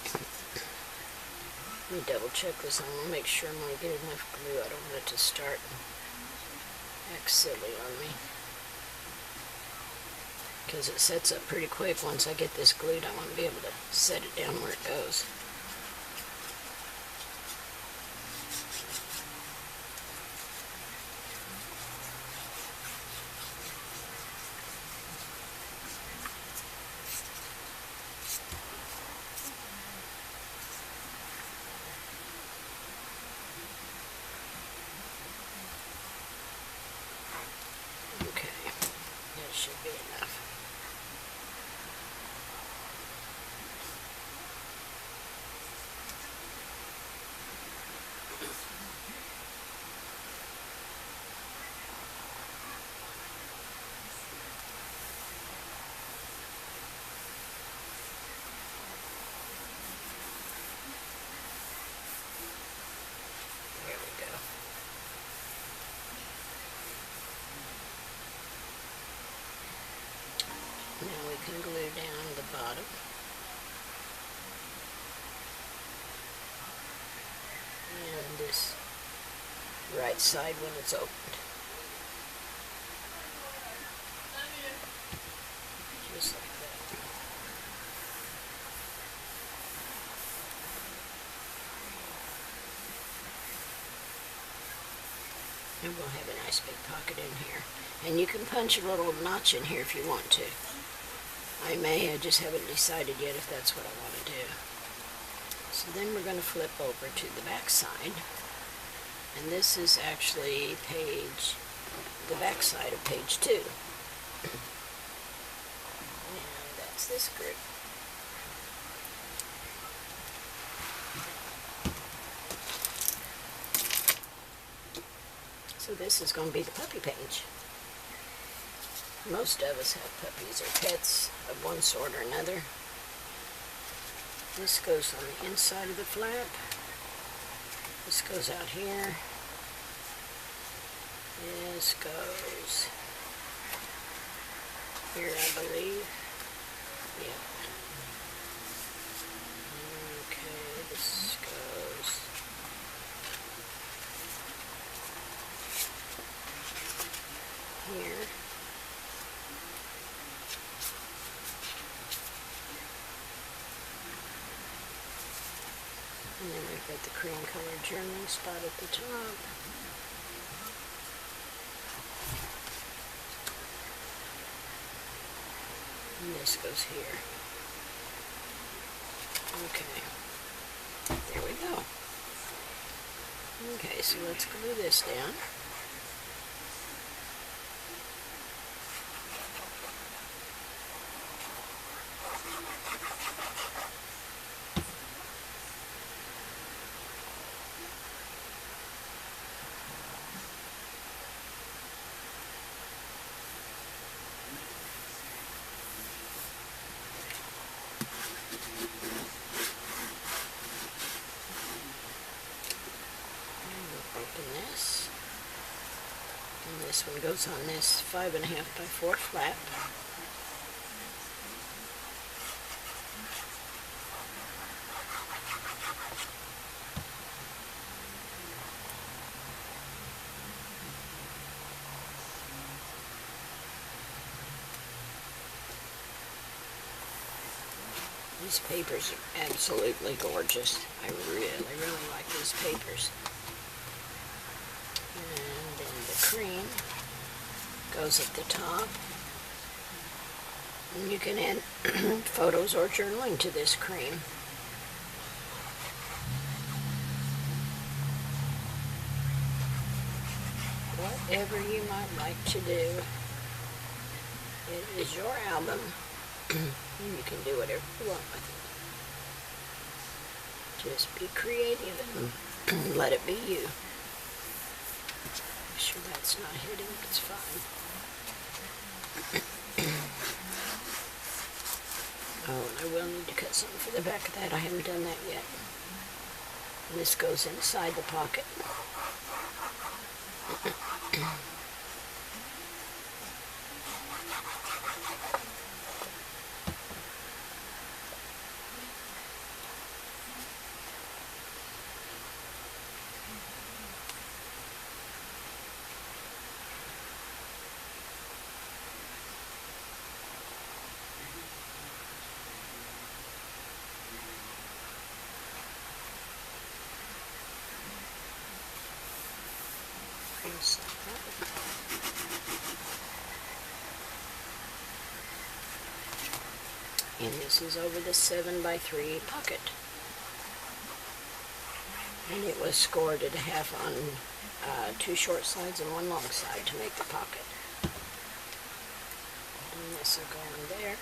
Let me double check this. I want to make sure I'm going to get enough glue. I don't want it to start and act silly on me. Because it sets up pretty quick. Once I get this glued, I want to be able to set it down where it goes. Should be enough. can glue down the bottom. And this right side when it's opened. Just like that. And we'll have a nice big pocket in here. And you can punch a little notch in here if you want to. I just haven't decided yet if that's what I want to do. So then we're going to flip over to the back side. And this is actually the back side of page 2. And that's this group. So this is going to be the puppy page. Most of us have puppies or pets of one sort or another. This goes on the inside of the flap. This goes out here. This goes here, I believe. Yeah. Okay, this goes here. And then we've got the cream colored journaling spot at the top. And this goes here. Okay. There we go. Okay, so let's glue this down. And this one goes on this 5.5 by 4 flap. These papers are absolutely gorgeous. I really like these papers. And then the cream goes at the top. And you can add photos or journaling to this cream. Whatever you might like to do. It is your album. You can do whatever you want with it. Just be creative and let it be you. Make sure that's not hitting, it's fine. Oh, and I will need to cut something for the back of that. I haven't done that yet. And this goes inside the pocket. Just like that. And this is over the 7 by 3 pocket. And it was scored at a half on 2 short sides and 1 long side to make the pocket. And this will go in there.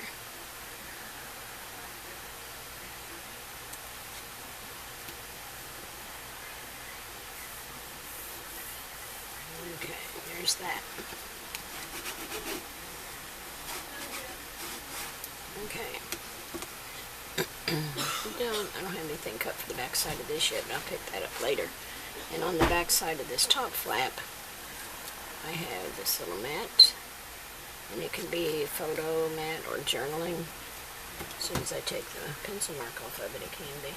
Okay, there's that. Okay. I don't have anything cut for the back side of this yet, but I'll pick that up later. And on the back side of this top flap, I have this little mat. And it can be photo, mat, or journaling. As soon as I take the pencil mark off of it, it can be.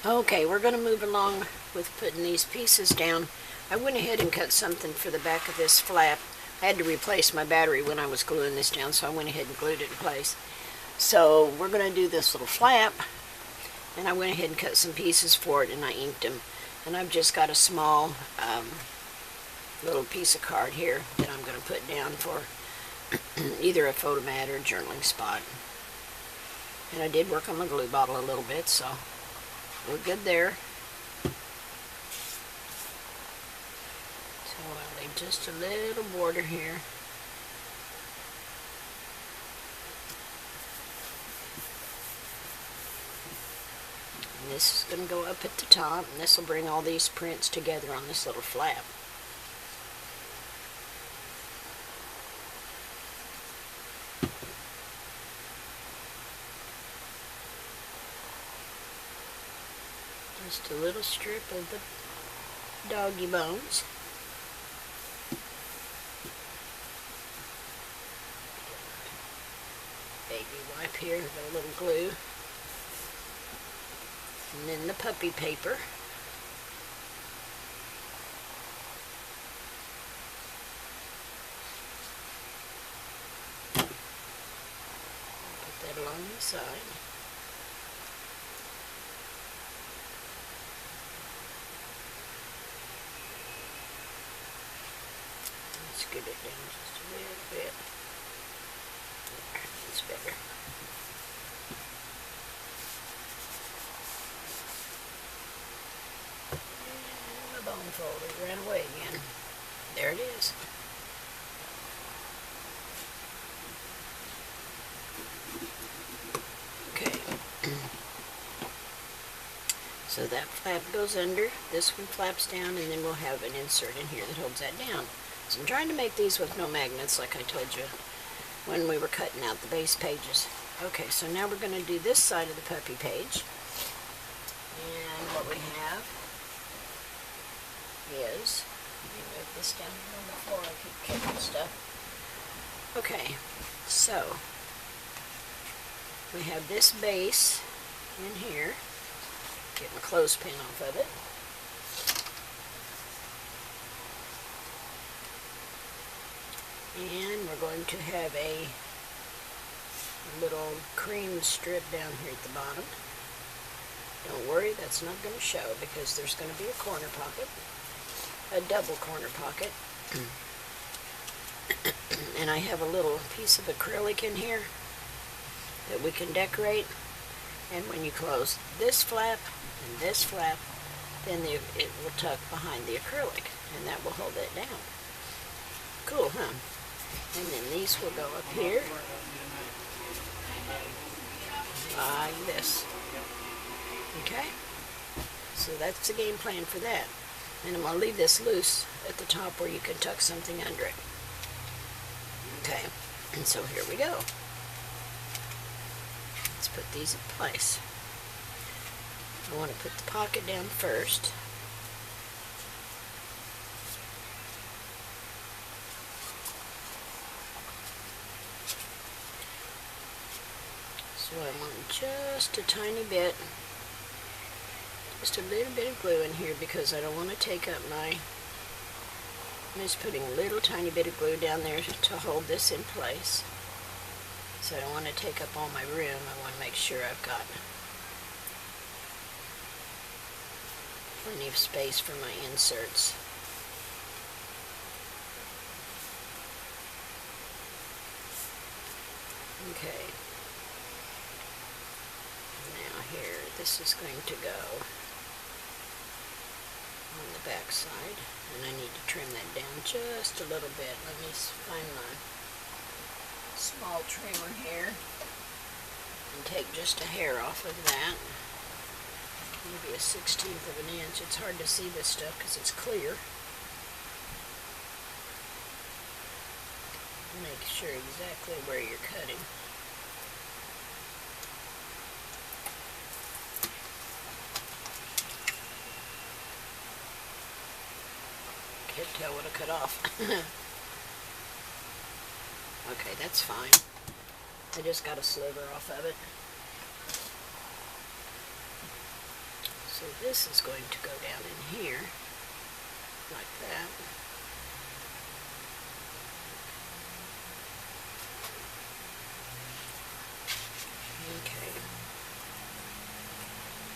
Okay, we're going to move along with putting these pieces down. I went ahead and cut something for the back of this flap. I had to replace my battery when I was gluing this down, so I went ahead and glued it in place. So we're going to do this little flap, and I went ahead and cut some pieces for it, and I inked them. And I've just got a small little piece of card here that I'm going to put down for either a photo mat or a journaling spot. And I did work on the glue bottle a little bit, so we're good there. So I'll leave just a little border here. And this is going to go up at the top, and this will bring all these prints together on this little flap. Just a little strip of the doggy bones. Baby wipe here, got a little glue. And then the puppy paper. Put that along the side. Scoot it down just a little bit. There, that's better. And my bone folder ran away again. There it is. Okay. So that flap goes under, this one flaps down, and then we'll have an insert in here that holds that down. So I'm trying to make these with no magnets, like I told you when we were cutting out the base pages. Okay, so now we're going to do this side of the puppy page. And what we have is, let me move this down here on the floor, I keep kicking stuff. Okay, so we have this base in here. Get my clothespin off of it. And we're going to have a little cream strip down here at the bottom. Don't worry, that's not going to show because there's going to be a corner pocket, a double corner pocket. And I have a little piece of acrylic in here that we can decorate. And when you close this flap and this flap, then it will tuck behind the acrylic, and that will hold it down. Cool, huh? And then these will go up here, like this. Okay? So that's the game plan for that. And I'm going to leave this loose at the top where you can tuck something under it. Okay, and so here we go. Let's put these in place. I want to put the pocket down first. So I want just a tiny bit, just a little bit of glue in here because I don't want to take up my, I'm just putting a little tiny bit of glue down there to hold this in place. So I don't want to take up all my room. I want to make sure I've got plenty of space for my inserts. Okay. Now here, this is going to go on the back side, and I need to trim that down just a little bit. Let me find my small trimmer here and take just a hair off of that. Maybe a 1/16 of an inch. It's hard to see this stuff because it's clear. Make sure exactly where you're cutting. Can't tell what I cut off. Okay, that's fine. I just got a sliver off of it. So this is going to go down in here, like that. Okay.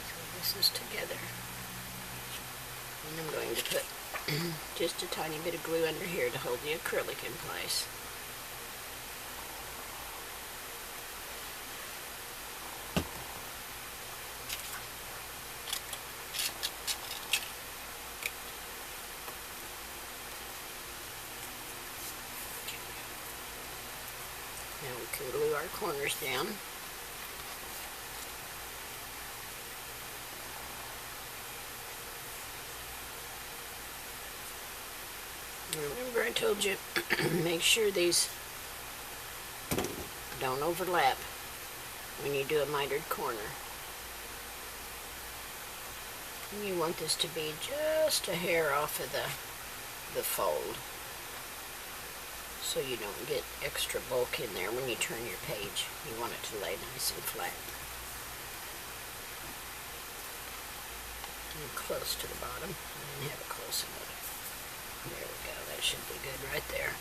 So this is together. And I'm going to put just a tiny bit of glue under here to hold the acrylic in place. Now we can glue our corners down. Remember I told you, make sure these don't overlap when you do a mitered corner. And you want this to be just a hair off of the fold, so you don't get extra bulk in there when you turn your page. You want it to lay nice and flat. And close to the bottom. And have a close look. There we go. That should be good right there.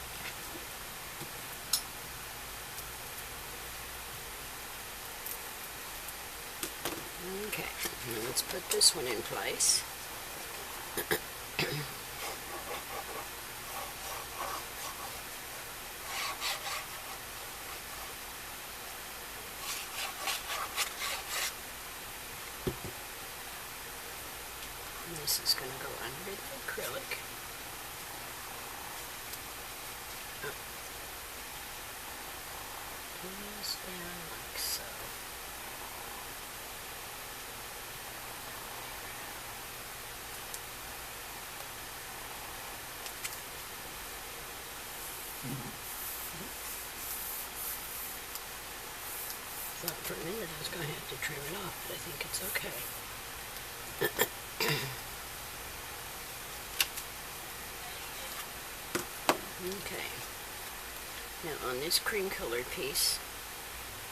Okay, now let's put this one in place. And this is going to go under the acrylic. Just down like so. Thought for a minute I was going to have to trim it off, but I think it's okay. Okay. Now on this cream colored piece,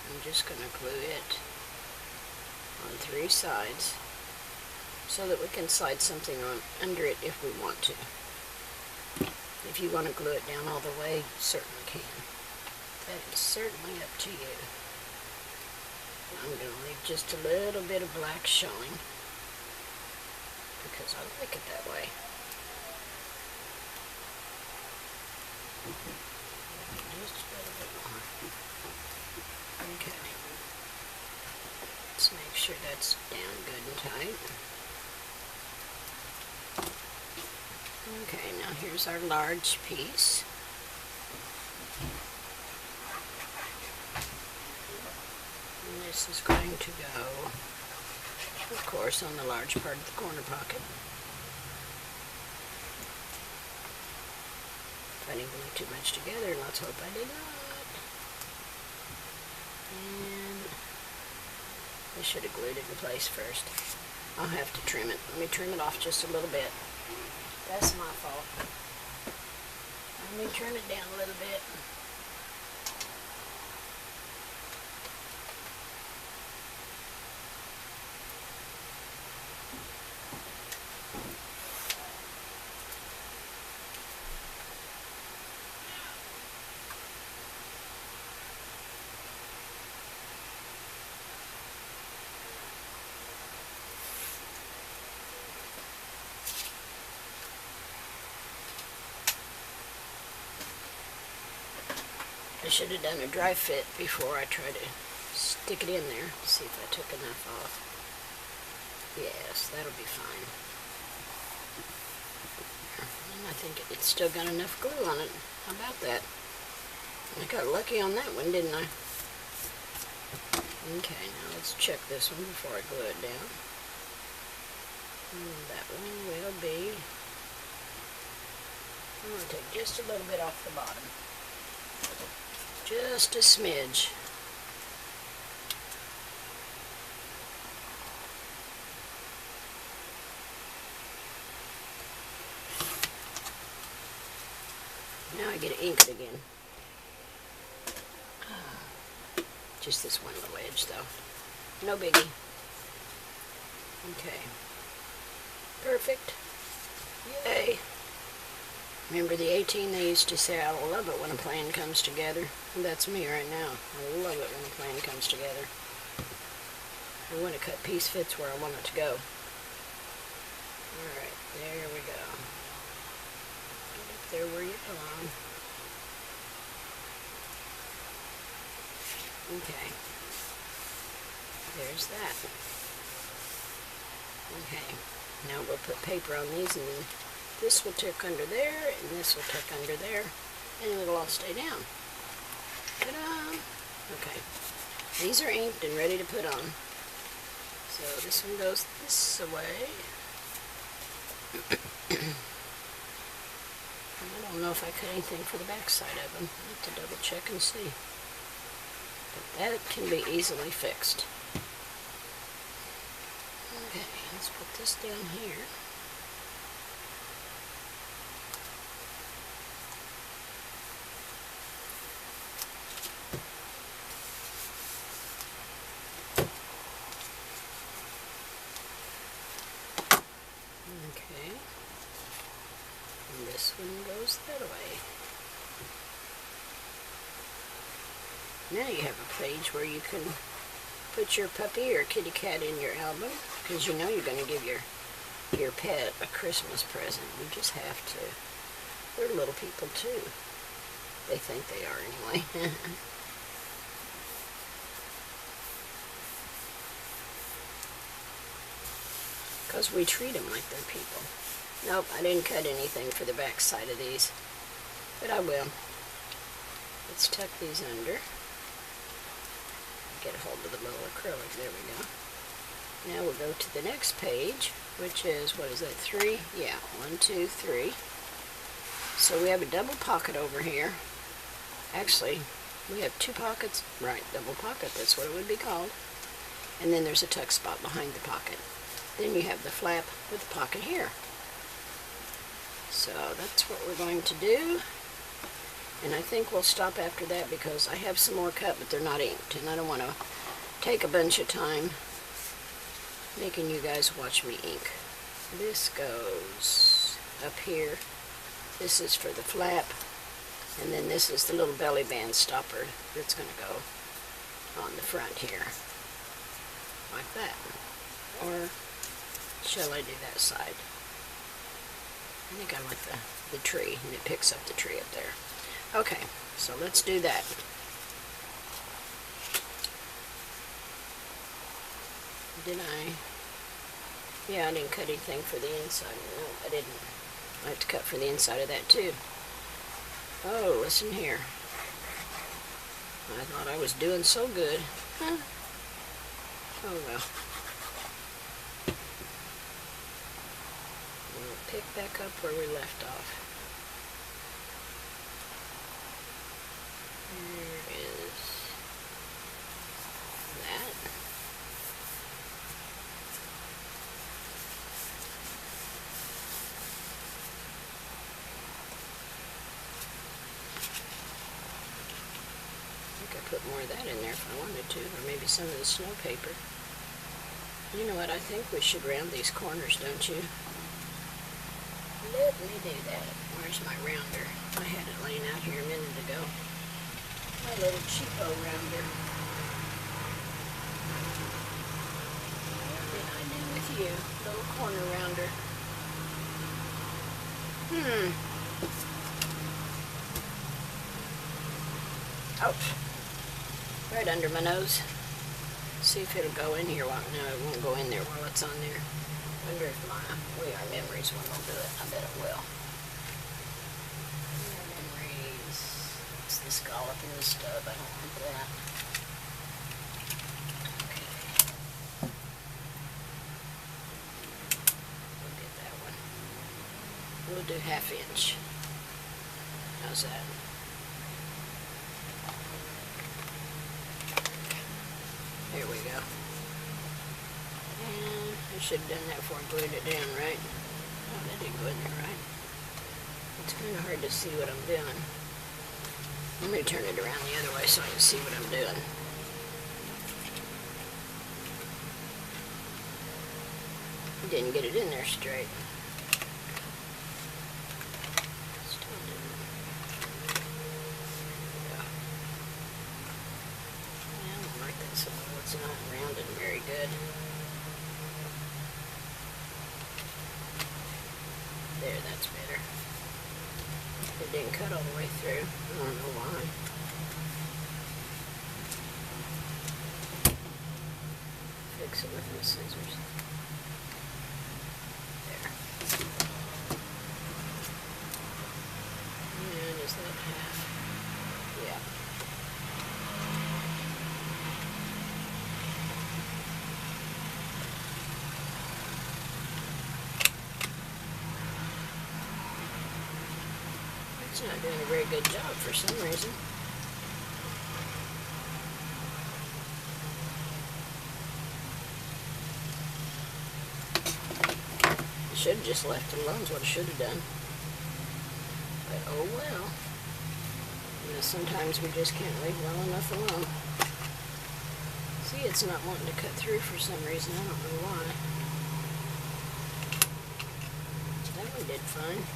I'm just going to glue it on 3 sides so that we can slide something on under it if we want to. If you want to glue it down all the way, you certainly can. That is certainly up to you. I'm going to leave just a little bit of black showing because I like it that way. Just a little bit more. Okay. Let's make sure that's down good and tight. Okay, now here's our large piece. And this is going to go, of course, on the large part of the corner pocket. If I didn't glue too much together, let's hope I did not. And I should have glued it in place first. I'll have to trim it. Let me trim it off just a little bit. That's my fault. Let me trim it down a little bit. I should have done a dry fit before I try to stick it in there. See if I took enough off. Yes, that'll be fine. And I think it's still got enough glue on it. How about that? I got lucky on that one, didn't I? Okay, now let's check this one before I glue it down. And that one will be... I'm going to take just a little bit off the bottom. Just a smidge. Now I get to ink it again. Just this one little edge though. No biggie. Okay. Perfect. Yay. Remember the 18 they used to say, I love it when a plan comes together. And that's me right now. I love it when a plan comes together. I want to cut piece fits where I want it to go. Alright, there we go. Get up there where you belong. Okay. There's that. Okay. Now we'll put paper on these, and then this will tuck under there, and this will tuck under there, and it'll all stay down. Ta-da! Okay. These are inked and ready to put on. So this one goes this way. I don't know if I cut anything for the back side of them. I have to double check and see. But that can be easily fixed. Okay, let's put this down here. Okay, and this one goes that way. Now you have a page where you can put your puppy or kitty cat in your album, because you know you're going to give your pet a Christmas present. You just have to. They're little people too. They think they are anyway. Because we treat them like they're people. Nope, I didn't cut anything for the back side of these, but I will. Let's tuck these under. Get a hold of the little acrylic. There we go. Now we'll go to the next page, which is, what is that, 3? Yeah, 1, 2, 3. So we have a double pocket over here. Actually, we have 2 pockets. Right, double pocket, that's what it would be called. And then there's a tuck spot behind the pocket. Then you have the flap with the pocket here. So that's what we're going to do. And I think we'll stop after that because I have some more cut, but they're not inked. And I don't want to take a bunch of time making you guys watch me ink. This goes up here. This is for the flap. And then this is the little belly band stopper that's going to go on the front here. Like that. Or shall I do that side? I think I like the tree, and it picks up the tree up there. Okay, so let's do that. Did I? Yeah, I didn't cut anything for the inside. No, I didn't. I have to cut for the inside of that too. Oh, listen here. I thought I was doing so good. Huh? Oh well. We'll pick back up where we left off. There is that. I could put more of that in there if I wanted to, or maybe some of the snow paper. You know what, I think we should round these corners, don't you? Let me do that. Where's my rounder? I had it laying out here a minute ago. My little cheapo rounder. What did I do with you? Little corner rounder. Oh, right under my nose. See if it'll go in here. No, it won't go in there while it's on there. Wonder if my We Are Memories one will do it. I bet it will. We Are Memories. It's the scallop in the stub. I don't want that. Okay. We'll get that one. We'll do 1/2 inch. How's that? There we go. And I should have done that before I glued it down, right? Oh, that didn't go in there, right? It's kind of hard to see what I'm doing. I'm going to turn it around the other way so I can see what I'm doing. Didn't get it in there straight. Still didn't. Yeah. I don't like that so well. It's not rounded very good. There, that's better. It didn't cut all the way through. I don't know why. Fix it with my scissors. There. And is that 1/2? Yeah. It's not doing a very good job for some reason. I should have just left it alone is what I should have done. But oh well. You know, sometimes we just can't leave well enough alone. See, it's not wanting to cut through for some reason. I don't know why. That one did fine.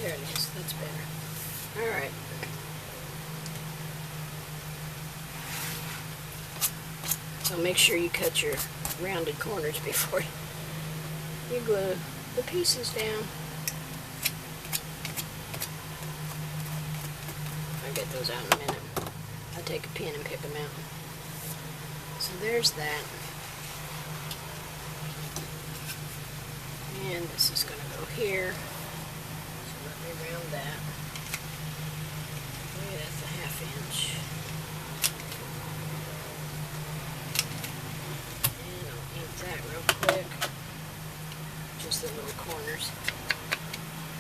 There it is. That's better. All right. So make sure you cut your rounded corners before you glue the pieces down. I'll get those out in a minute. I'll take a pin and pick them out. So there's that. And this is going to go here. Around that. Maybe that's a 1/2 inch. And I'll ink that real quick. Just the little corners.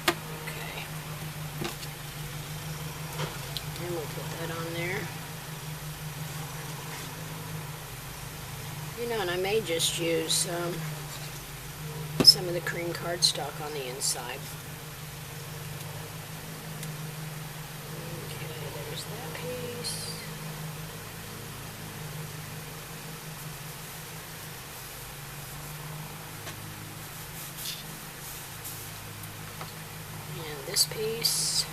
Okay. And we'll put that on there. You know, and I may just use some of the cream cardstock on the inside. That piece. And this piece.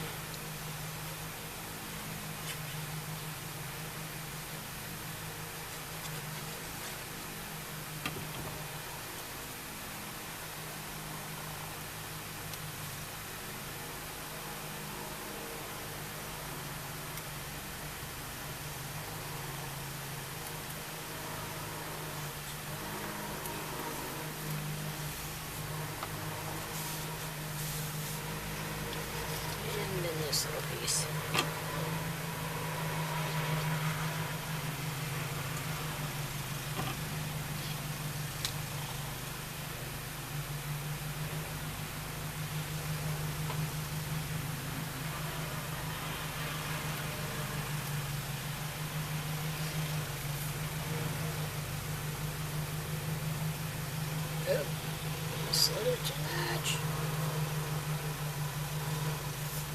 This little piece. Oh, slid it too much.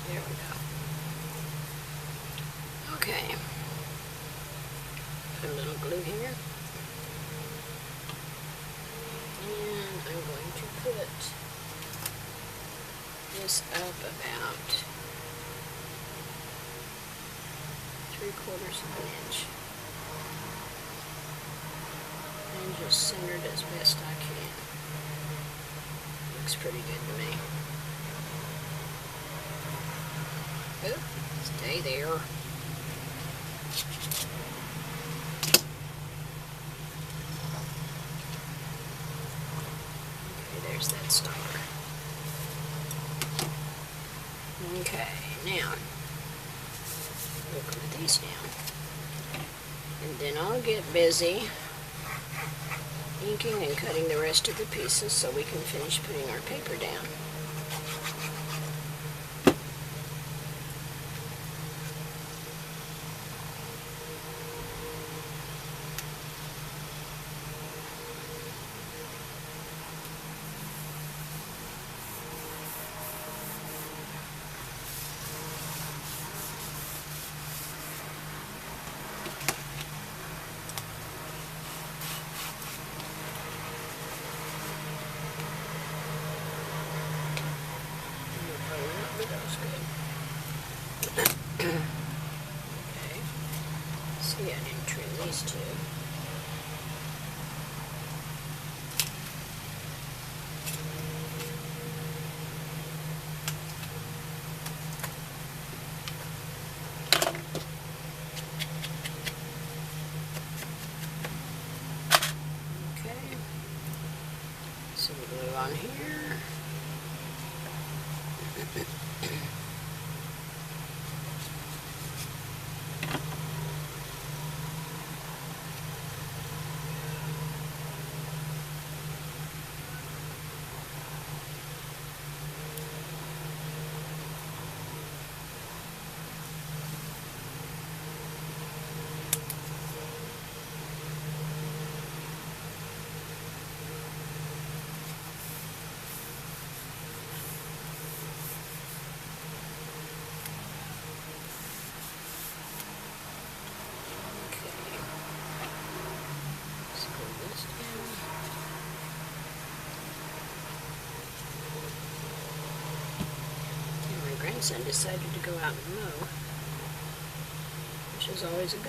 There we go. Okay. Put a little glue here. And I'm going to put this up about 3/4 of an inch. And just center it as best I can. Looks pretty good to me. Oop, stay there. Okay, there's that star. Okay, now we'll put these down. And then I'll get busy inking and cutting the rest of the pieces so we can finish putting our paper down. Okay. See, I didn't trim these two. Okay. Some glue on here. Grandson decided to go out and mow, which is always a good